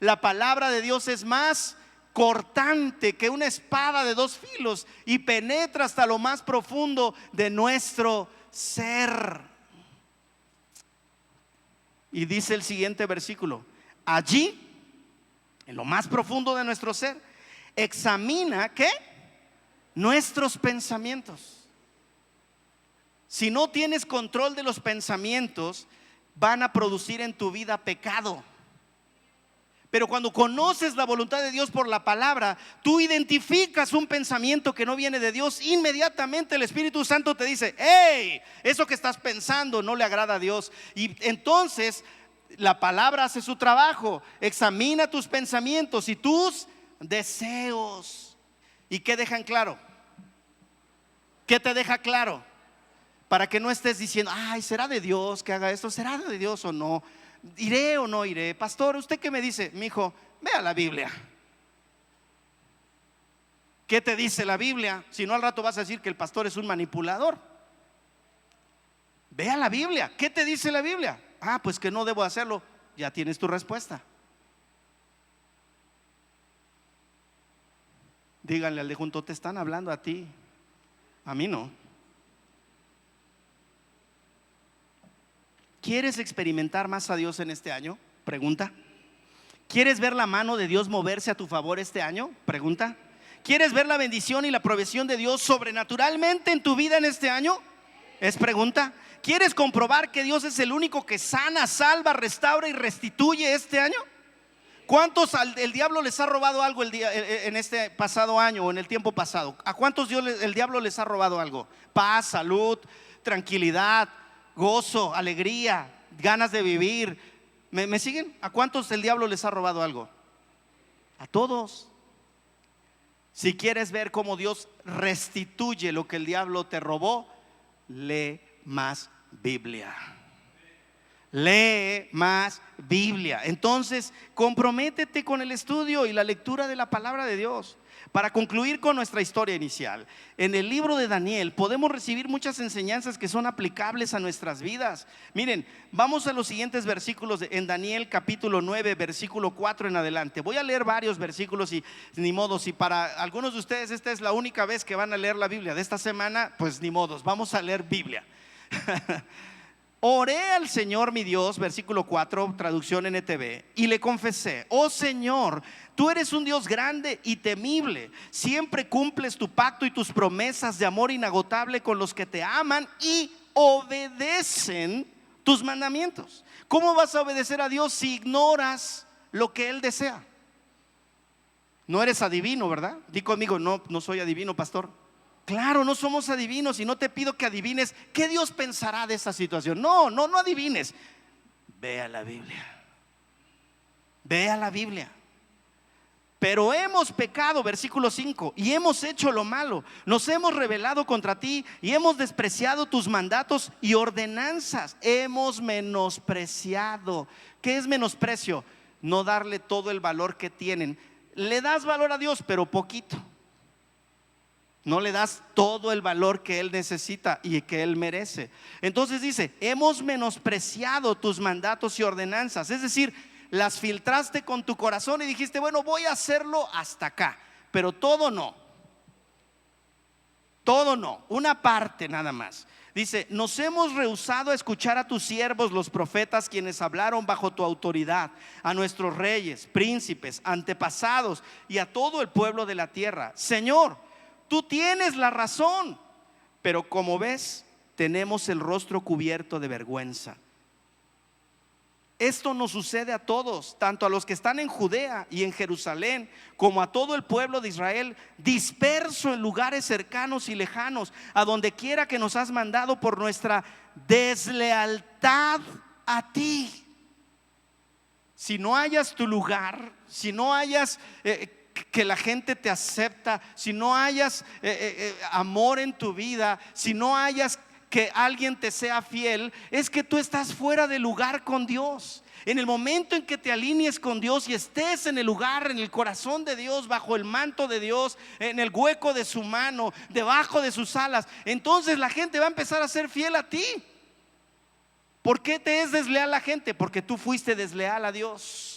La palabra de Dios es más cortante que una espada de dos filos y penetra hasta lo más profundo de nuestro ser. Y dice el siguiente versículo: allí, en lo más profundo de nuestro ser, examina ¿qué? Nuestros pensamientos. Si no tienes control de los pensamientos, van a producir en tu vida pecado. Pero cuando conoces la voluntad de Dios por la palabra, tú identificas un pensamiento que no viene de Dios, inmediatamente el Espíritu Santo te dice: hey, eso que estás pensando no le agrada a Dios. Y entonces la palabra hace su trabajo, examina tus pensamientos y tus deseos. ¿Y qué dejan claro? ¿Qué te deja claro? Para que no estés diciendo: ay, ¿será de Dios que haga esto? ¿Será de Dios o no? ¿Iré o no iré? Pastor, ¿usted qué me dice? Mi hijo, vea la Biblia. ¿Qué te dice la Biblia? Si no, al rato vas a decir que el pastor es un manipulador. Vea la Biblia. ¿Qué te dice la Biblia? Ah, pues que no debo hacerlo. Ya tienes tu respuesta. Díganle al de junto: te están hablando a ti, a mí no. ¿Quieres experimentar más a Dios en este año? Pregunta. ¿Quieres ver la mano de Dios moverse a tu favor este año? Pregunta. ¿Quieres ver la bendición y la provisión de Dios sobrenaturalmente en tu vida en este año? Es pregunta. ¿Quieres comprobar que Dios es el único que sana, salva, restaura y restituye este año? ¿Cuántos el diablo les ha robado algo en este pasado año o en el tiempo pasado? ¿A cuántos el diablo les ha robado algo? Paz, salud, tranquilidad, gozo, alegría, ganas de vivir. ¿Me siguen? ¿A cuántos el diablo les ha robado algo? A todos. Si quieres ver cómo Dios restituye lo que el diablo te robó, lee más Biblia. Lee más Biblia. Entonces, comprométete con el estudio y la lectura de la palabra de Dios. Para concluir con nuestra historia inicial, en el libro de Daniel podemos recibir muchas enseñanzas que son aplicables a nuestras vidas. Miren, vamos a los siguientes versículos en Daniel capítulo 9, versículo 4 en adelante. Voy a leer varios versículos y ni modo, si para algunos de ustedes esta es la única vez que van a leer la Biblia de esta semana, pues ni modos, vamos a leer Biblia. Oré al Señor mi Dios, versículo 4, traducción NTV, y le confesé: oh Señor, tú eres un Dios grande y temible, siempre cumples tu pacto y tus promesas de amor inagotable con los que te aman y obedecen tus mandamientos. ¿Cómo vas a obedecer a Dios si ignoras lo que Él desea? No eres adivino, ¿verdad? Di conmigo: no soy adivino, pastor. Claro, no somos adivinos, y no te pido que adivines qué Dios pensará de esta situación. No adivines. Vea la Biblia. Vea la Biblia. Pero hemos pecado, versículo 5, y hemos hecho lo malo. Nos hemos rebelado contra ti y hemos despreciado tus mandatos y ordenanzas. Hemos menospreciado. ¿Qué es menosprecio? No darle todo el valor que tienen. Le das valor a Dios, pero poquito. No le das todo el valor que Él necesita y que Él merece. Entonces dice: hemos menospreciado tus mandatos y ordenanzas. Es decir, las filtraste con tu corazón y dijiste: bueno, voy a hacerlo hasta acá, pero todo no. Todo no, una parte nada más. Dice: nos hemos rehusado a escuchar a tus siervos los profetas, quienes hablaron bajo tu autoridad, a nuestros reyes, príncipes, antepasados y a todo el pueblo de la tierra. Señor, tú tienes la razón, pero como ves, tenemos el rostro cubierto de vergüenza. Esto nos sucede a todos, tanto a los que están en Judea y en Jerusalén, como a todo el pueblo de Israel, disperso en lugares cercanos y lejanos, a donde quiera que nos has mandado por nuestra deslealtad a ti. Si no hayas tu lugar, si no hayas que la gente te acepta, si no hayas amor en tu vida, si no hayas que alguien te sea fiel, es que tú estás fuera de lugar con Dios. En el momento en que te alinees con Dios y estés en el lugar, en el corazón de Dios, bajo el manto de Dios, en el hueco de su mano, debajo de sus alas, entonces la gente va a empezar a ser fiel a ti. ¿Por qué te es desleal la gente? Porque tú fuiste desleal a Dios.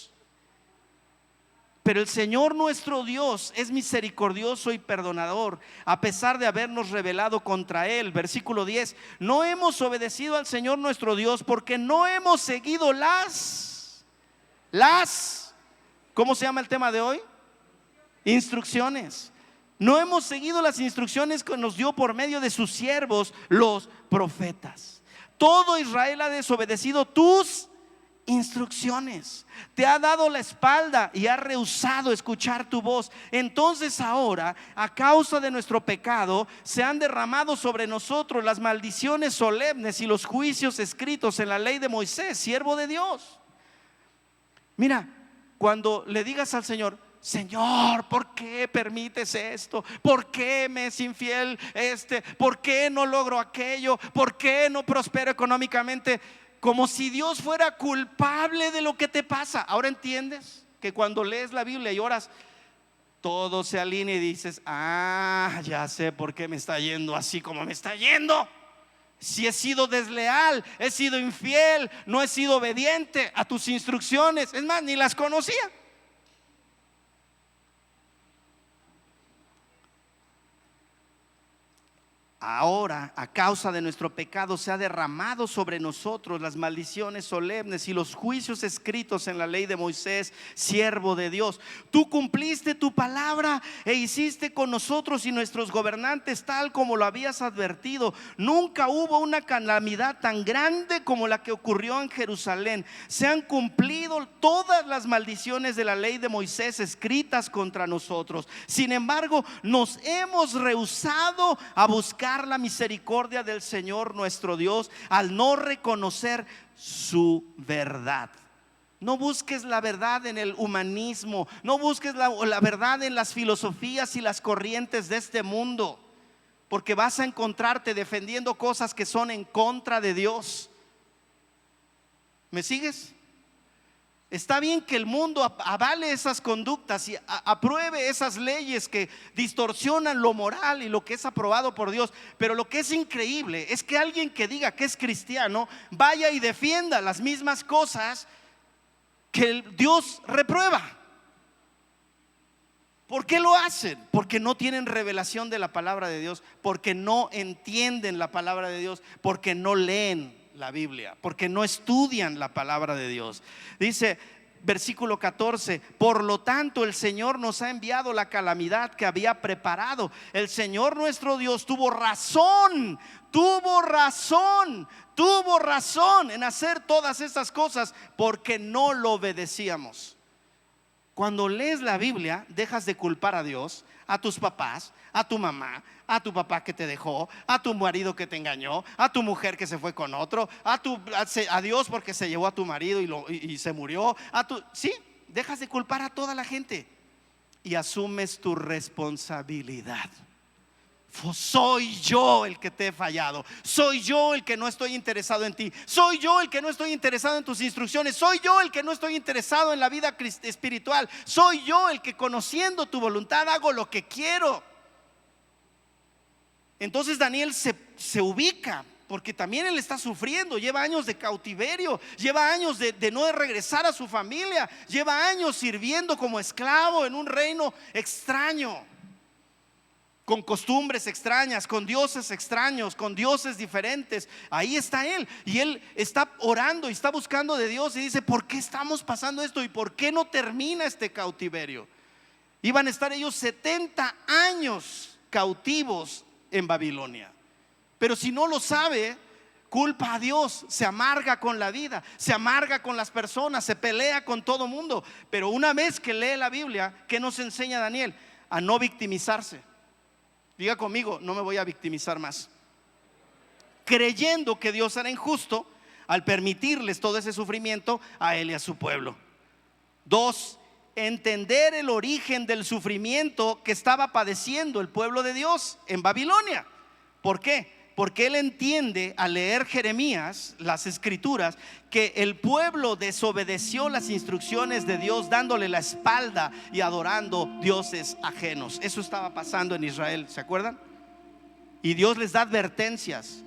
Pero el Señor nuestro Dios es misericordioso y perdonador, a pesar de habernos rebelado contra Él. Versículo 10: no hemos obedecido al Señor nuestro Dios porque no hemos seguido ¿cómo se llama el tema de hoy? Instrucciones. No hemos seguido las instrucciones que nos dio por medio de sus siervos, los profetas. Todo Israel ha desobedecido tus instrucciones, te ha dado la espalda y ha rehusado escuchar tu voz. Entonces ahora, a causa de nuestro pecado, se han derramado sobre nosotros las maldiciones solemnes y los juicios escritos en la ley de Moisés, siervo de Dios. Mira, cuando le digas al Señor: Señor, ¿por qué permites esto? ¿Por qué me es infiel ¿Por qué no logro aquello? ¿Por qué no prospero económicamente? Como si Dios fuera culpable de lo que te pasa. Ahora entiendes que cuando lees la Biblia y oras, todo se alinea y dices: ya sé por qué me está yendo así como me está yendo. Si he sido desleal, he sido infiel, no he sido obediente a tus instrucciones. Es más, ni las conocía. Ahora, a causa de nuestro pecado, se ha derramado sobre nosotros las maldiciones solemnes y los juicios escritos en la ley de Moisés, siervo de Dios. Tú cumpliste tu palabra e hiciste con nosotros y nuestros gobernantes tal como lo habías advertido. Nunca hubo una calamidad tan grande como la que ocurrió en Jerusalén. Se han cumplido todas las maldiciones de la ley de Moisés escritas contra nosotros. Sin embargo, nos hemos rehusado a buscar la misericordia del Señor nuestro Dios al no reconocer su verdad. No busques la verdad en el humanismo, no busques la verdad en las filosofías y las corrientes de este mundo, porque vas a encontrarte defendiendo cosas que son en contra de Dios. ¿Me sigues? Está bien que el mundo avale esas conductas y apruebe esas leyes que distorsionan lo moral y lo que es aprobado por Dios. Pero lo que es increíble es que alguien que diga que es cristiano vaya y defienda las mismas cosas que Dios reprueba. ¿Por qué lo hacen? Porque no tienen revelación de la palabra de Dios, porque no entienden la palabra de Dios, porque no leen la Biblia, porque no estudian la palabra de Dios. Dice versículo 14: por lo tanto el Señor nos ha enviado la calamidad que había preparado. El Señor nuestro Dios tuvo razón en hacer todas estas cosas porque no lo obedecíamos. Cuando lees la Biblia, dejas de culpar a Dios, a tus papás, a tu mamá, a tu papá que te dejó, a tu marido que te engañó, a tu mujer que se fue con otro, a Dios porque se llevó a tu marido y se murió. Sí, dejas de culpar a toda la gente y asumes tu responsabilidad. Soy yo el que te he fallado, soy yo el que no estoy interesado en ti, soy yo el que no estoy interesado en tus instrucciones, soy yo el que no estoy interesado en la vida espiritual, soy yo el que, conociendo tu voluntad, hago lo que quiero. Entonces Daniel se ubica, porque también él está sufriendo, lleva años de cautiverio, lleva años de no regresar a su familia, lleva años sirviendo como esclavo en un reino extraño, con costumbres extrañas, con dioses extraños, con dioses diferentes. Ahí está él, y él está orando y está buscando de Dios y dice: ¿por qué estamos pasando esto? ¿Y por qué no termina este cautiverio? Iban a estar ellos 70 años cautivos en Babilonia. Pero si no lo sabe, culpa a Dios, se amarga con la vida, se amarga con las personas, se pelea con todo mundo. Pero una vez que lee la Biblia, ¿qué nos enseña Daniel? A no victimizarse. Diga conmigo: no me voy a victimizar más. Creyendo que Dios era injusto al permitirles todo ese sufrimiento a él y a su pueblo. 2, entender el origen del sufrimiento que estaba padeciendo el pueblo de Dios en Babilonia. ¿Por qué? Porque él entiende al leer Jeremías, las escrituras, que el pueblo desobedeció las instrucciones de Dios, dándole la espalda y adorando dioses ajenos. Eso estaba pasando en Israel, ¿se acuerdan? Y Dios les da advertencias.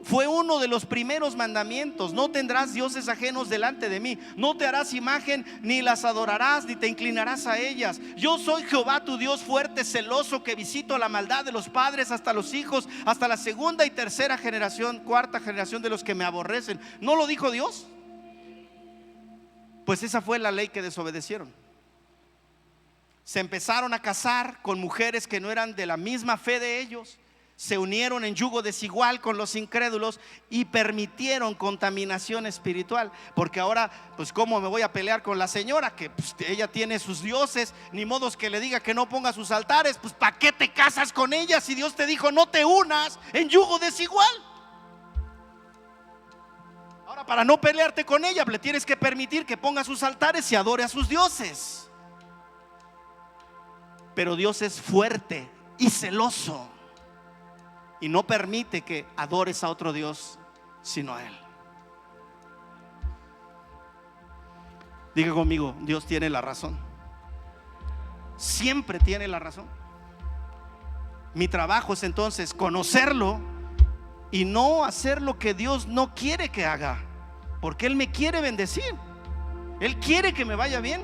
Fue uno de los primeros mandamientos: no tendrás dioses ajenos delante de mí, no te harás imagen, ni las adorarás, ni te inclinarás a ellas. Yo soy Jehová tu Dios fuerte, celoso, que visito la maldad de los padres hasta los hijos, hasta la segunda y tercera generación, cuarta generación de los que me aborrecen. ¿No lo dijo Dios? Pues esa fue la ley que desobedecieron. Se empezaron a casar con mujeres que no eran de la misma fe de ellos. Se unieron en yugo desigual con los incrédulos y permitieron contaminación espiritual. Porque ahora, pues ¿cómo me voy a pelear con la señora? Que pues, ella tiene sus dioses, ni modos que le diga que no ponga sus altares. Pues ¿para qué te casas con ella si Dios te dijo no te unas en yugo desigual? Ahora, para no pelearte con ella, le tienes que permitir que ponga sus altares y adore a sus dioses. Pero Dios es fuerte y celoso y no permite que adores a otro Dios sino a Él. Diga conmigo: Dios tiene la razón. Siempre tiene la razón. Mi trabajo es entonces conocerlo y no hacer lo que Dios no quiere que haga, porque Él me quiere bendecir. Él quiere que me vaya bien.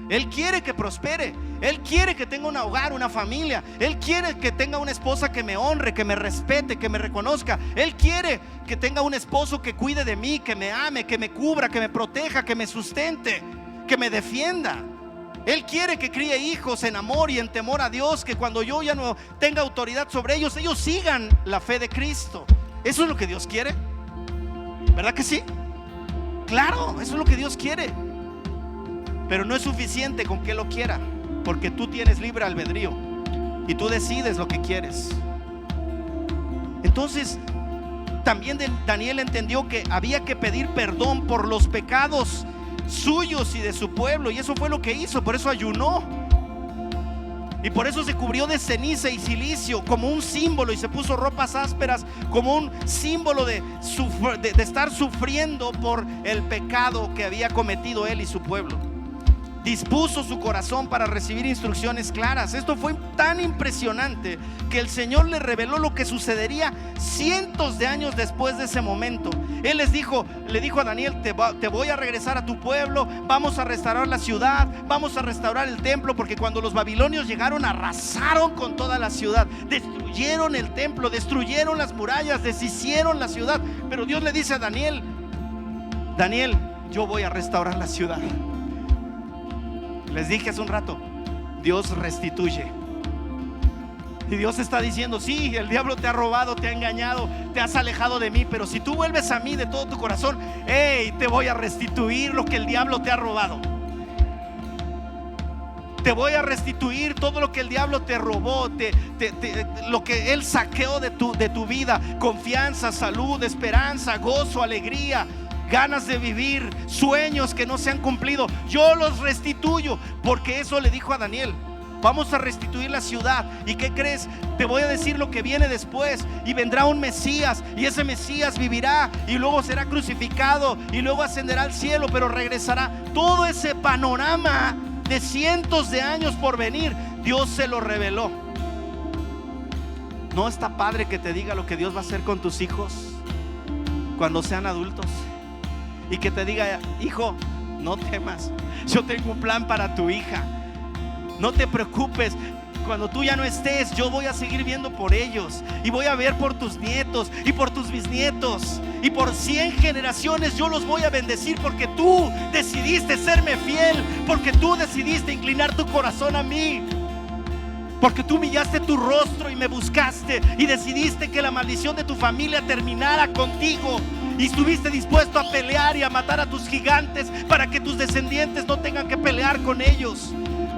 Él quiere que prospere. Él quiere que tenga un hogar, una familia. Él quiere que tenga una esposa que me honre, que me respete, que me reconozca. Él quiere que tenga un esposo que cuide de mí, que me ame, que me cubra, que me proteja, que me sustente, que me defienda. Él quiere que críe hijos en amor y en temor a Dios, que cuando yo ya no tenga autoridad sobre ellos, ellos sigan la fe de Cristo. Eso es lo que Dios quiere, ¿verdad que sí? Claro, eso es lo que Dios quiere. Pero no es suficiente con que lo quiera, porque tú tienes libre albedrío y tú decides lo que quieres. Entonces también Daniel entendió que había que pedir perdón por los pecados suyos y de su pueblo, y eso fue lo que hizo. Por eso ayunó y por eso se cubrió de ceniza y silicio como un símbolo, y se puso ropas ásperas como un símbolo de estar sufriendo por el pecado que había cometido él y su pueblo. Dispuso su corazón para recibir instrucciones claras. Esto fue tan impresionante que el Señor le reveló lo que sucedería cientos de años después de ese momento. Él le dijo a Daniel: te voy a regresar a tu pueblo, vamos a restaurar la ciudad, vamos a restaurar el templo, porque cuando los babilonios llegaron, arrasaron con toda la ciudad, destruyeron el templo, destruyeron las murallas, deshicieron la ciudad. Pero Dios le dice a Daniel: Daniel, yo voy a restaurar la ciudad. Les dije hace un rato, Dios restituye. Y Dios está diciendo: sí, el diablo te ha robado, te ha engañado, te has alejado de mí, pero si tú vuelves a mí de todo tu corazón, te voy a restituir lo que el diablo te ha robado. Te voy a restituir todo lo que el diablo te robó, lo que él saqueó de tu vida: confianza, salud, esperanza, gozo, alegría, ganas de vivir, sueños que no se han cumplido. Yo los restituyo, porque eso le dijo a Daniel: vamos a restituir la ciudad. ¿Y qué crees? Te voy a decir lo que viene después. Y vendrá un Mesías, y ese Mesías vivirá, y luego será crucificado, y luego ascenderá al cielo, pero regresará. Todo ese panorama de cientos de años por venir, Dios se lo reveló. ¿No está padre que te diga lo que Dios va a hacer con tus hijos cuando sean adultos? Y que te diga: hijo, no temas, yo tengo un plan para tu hija. No te preocupes, cuando tú ya no estés, yo voy a seguir viendo por ellos, y voy a ver por tus nietos y por tus bisnietos, y por 100 generaciones yo los voy a bendecir, porque tú decidiste serme fiel, porque tú decidiste inclinar tu corazón a mí, porque tú humillaste tu rostro y me buscaste, y decidiste que la maldición de tu familia terminara contigo, y estuviste dispuesto a pelear y a matar a tus gigantes para que tus descendientes no tengan que pelear con ellos.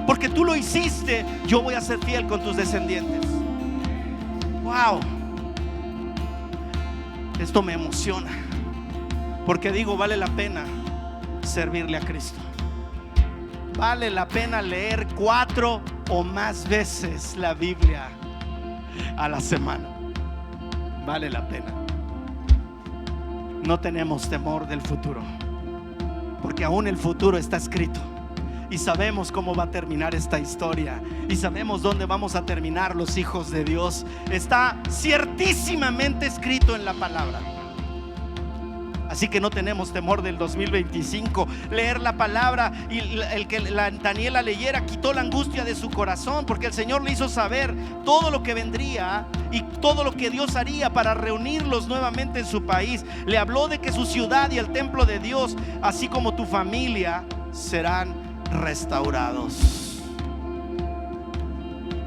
Porque tú lo hiciste, yo voy a ser fiel con tus descendientes. Wow, esto me emociona, porque digo, vale la pena servirle a Cristo. Vale la pena leer 4 o más veces la Biblia a la semana. vale la pena. No tenemos temor del futuro, porque aún el futuro está escrito y sabemos cómo va a terminar esta historia y sabemos dónde vamos a terminar los hijos de Dios. Está ciertísimamente escrito en la palabra. Así que no tenemos temor del 2025. Leer la palabra y el que Daniela leyera quitó la angustia de su corazón, porque el Señor le hizo saber todo lo que vendría y todo lo que Dios haría para reunirlos nuevamente en su país. Le habló de que su ciudad y el templo de Dios, así como tu familia, serán restaurados.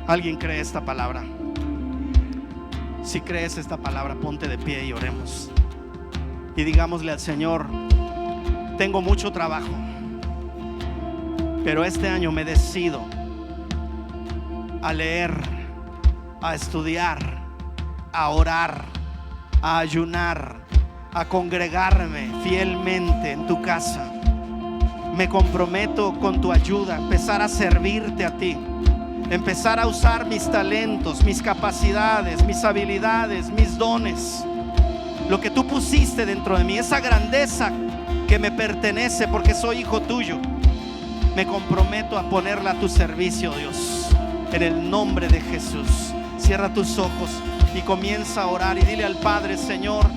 ¿Alguien cree esta palabra? Si crees esta palabra, ponte de pie y oremos. Y digámosle al Señor: tengo mucho trabajo, pero este año me decido a leer, a estudiar, a orar, a ayunar, a congregarme fielmente en tu casa. Me comprometo con tu ayuda a empezar a servirte a ti, empezar a usar mis talentos, mis capacidades, mis habilidades, mis dones, lo que tú pusiste dentro de mí, esa grandeza que me pertenece porque soy hijo tuyo. Me comprometo a ponerla a tu servicio, Dios, en el nombre de Jesús. Cierra tus ojos y comienza a orar y dile al Padre: Señor,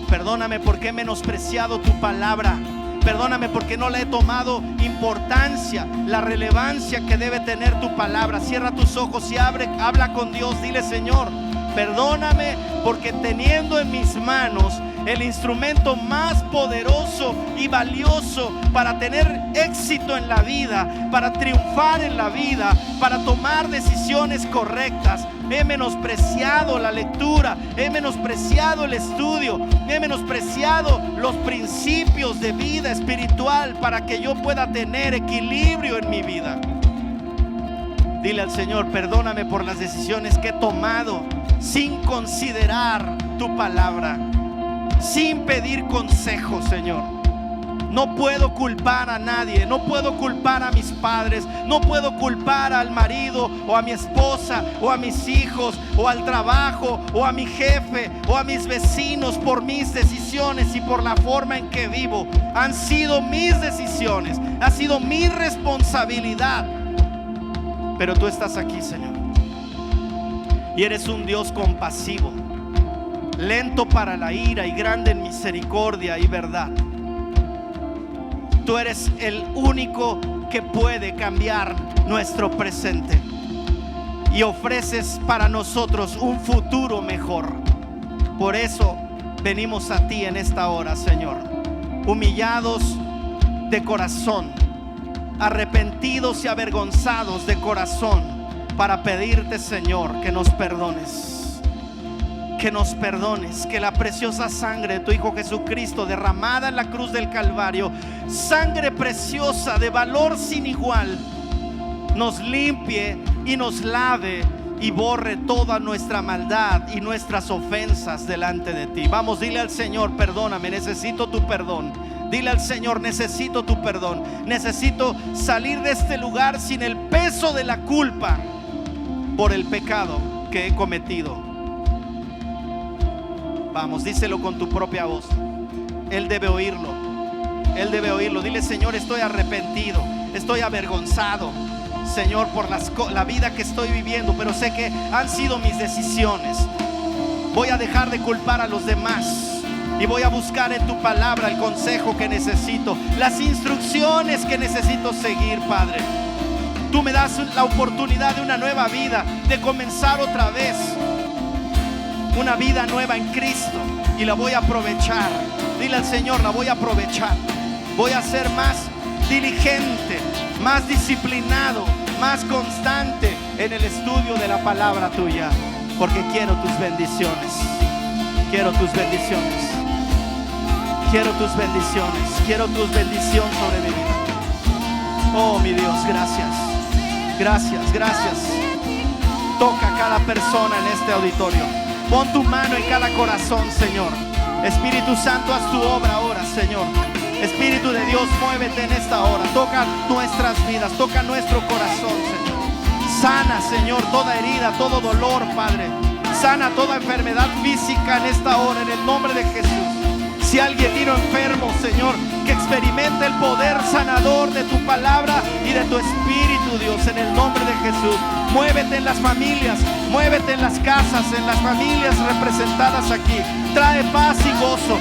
perdóname porque he menospreciado tu palabra. Perdóname porque no le he tomado importancia, la relevancia que debe tener tu palabra. Cierra tus ojos y habla con Dios. Dile: Señor, perdóname porque teniendo en mis manos el instrumento más poderoso y valioso para tener éxito en la vida, para triunfar en la vida, para tomar decisiones correctas, he menospreciado la lectura, he menospreciado el estudio, he menospreciado los principios de vida espiritual para que yo pueda tener equilibrio en mi vida. Dile al Señor: perdóname por las decisiones que he tomado sin considerar tu palabra, sin pedir consejo, Señor. No puedo culpar a nadie, no puedo culpar a mis padres, no puedo culpar al marido o a mi esposa o a mis hijos o al trabajo o a mi jefe o a mis vecinos por mis decisiones y por la forma en que vivo. Han sido mis decisiones, ha sido mi responsabilidad. Pero tú estás aquí, Señor, y eres un Dios compasivo, lento para la ira y grande en misericordia y verdad. Tú eres el único que puede cambiar nuestro presente y ofreces para nosotros un futuro mejor. Por eso venimos a ti en esta hora, Señor, humillados de corazón, arrepentidos y avergonzados de corazón, para pedirte, Señor, que nos perdones, que la preciosa sangre de tu Hijo Jesucristo, derramada en la cruz del Calvario, sangre preciosa de valor sin igual, nos limpie y nos lave y borre toda nuestra maldad y nuestras ofensas delante de ti. Vamos, dile al Señor: perdóname, necesito tu perdón. Dile al Señor: necesito tu perdón, necesito salir de este lugar sin el peso de la culpa por el pecado que he cometido. Vamos, díselo con tu propia voz. Él debe oírlo, Él debe oírlo. Dile: Señor, estoy arrepentido, estoy avergonzado, Señor, por la vida que estoy viviendo, pero sé que han sido mis decisiones. Voy a dejar de culpar a los demás y voy a buscar en tu palabra el consejo que necesito, las instrucciones que necesito seguir, Padre. Tú me das la oportunidad de una nueva vida, de comenzar otra vez, una vida nueva en Cristo, y la voy a aprovechar. Dile al Señor: la voy a aprovechar. Voy a ser más diligente, más disciplinado, más constante en el estudio de la palabra tuya, porque quiero tus bendiciones. Quiero tus bendiciones. Quiero tus bendiciones. Quiero tus bendiciones sobre mi vida. Oh, mi Dios, gracias. Gracias, gracias. Toca a cada persona en este auditorio. Pon tu mano en cada corazón, Señor. Espíritu Santo, haz tu obra ahora, Señor. Espíritu de Dios, muévete en esta hora. Toca nuestras vidas, toca nuestro corazón, Señor. Sana, Señor, toda herida, todo dolor, Padre. sana toda enfermedad física en esta hora, en el nombre de Jesús. Si alguien vino enfermo, Señor, que experimente el poder sanador de tu palabra y de tu espíritu, Dios, en el nombre de Jesús. Muévete en las familias, muévete en las casas, en las familias representadas aquí. Trae paz y gozo,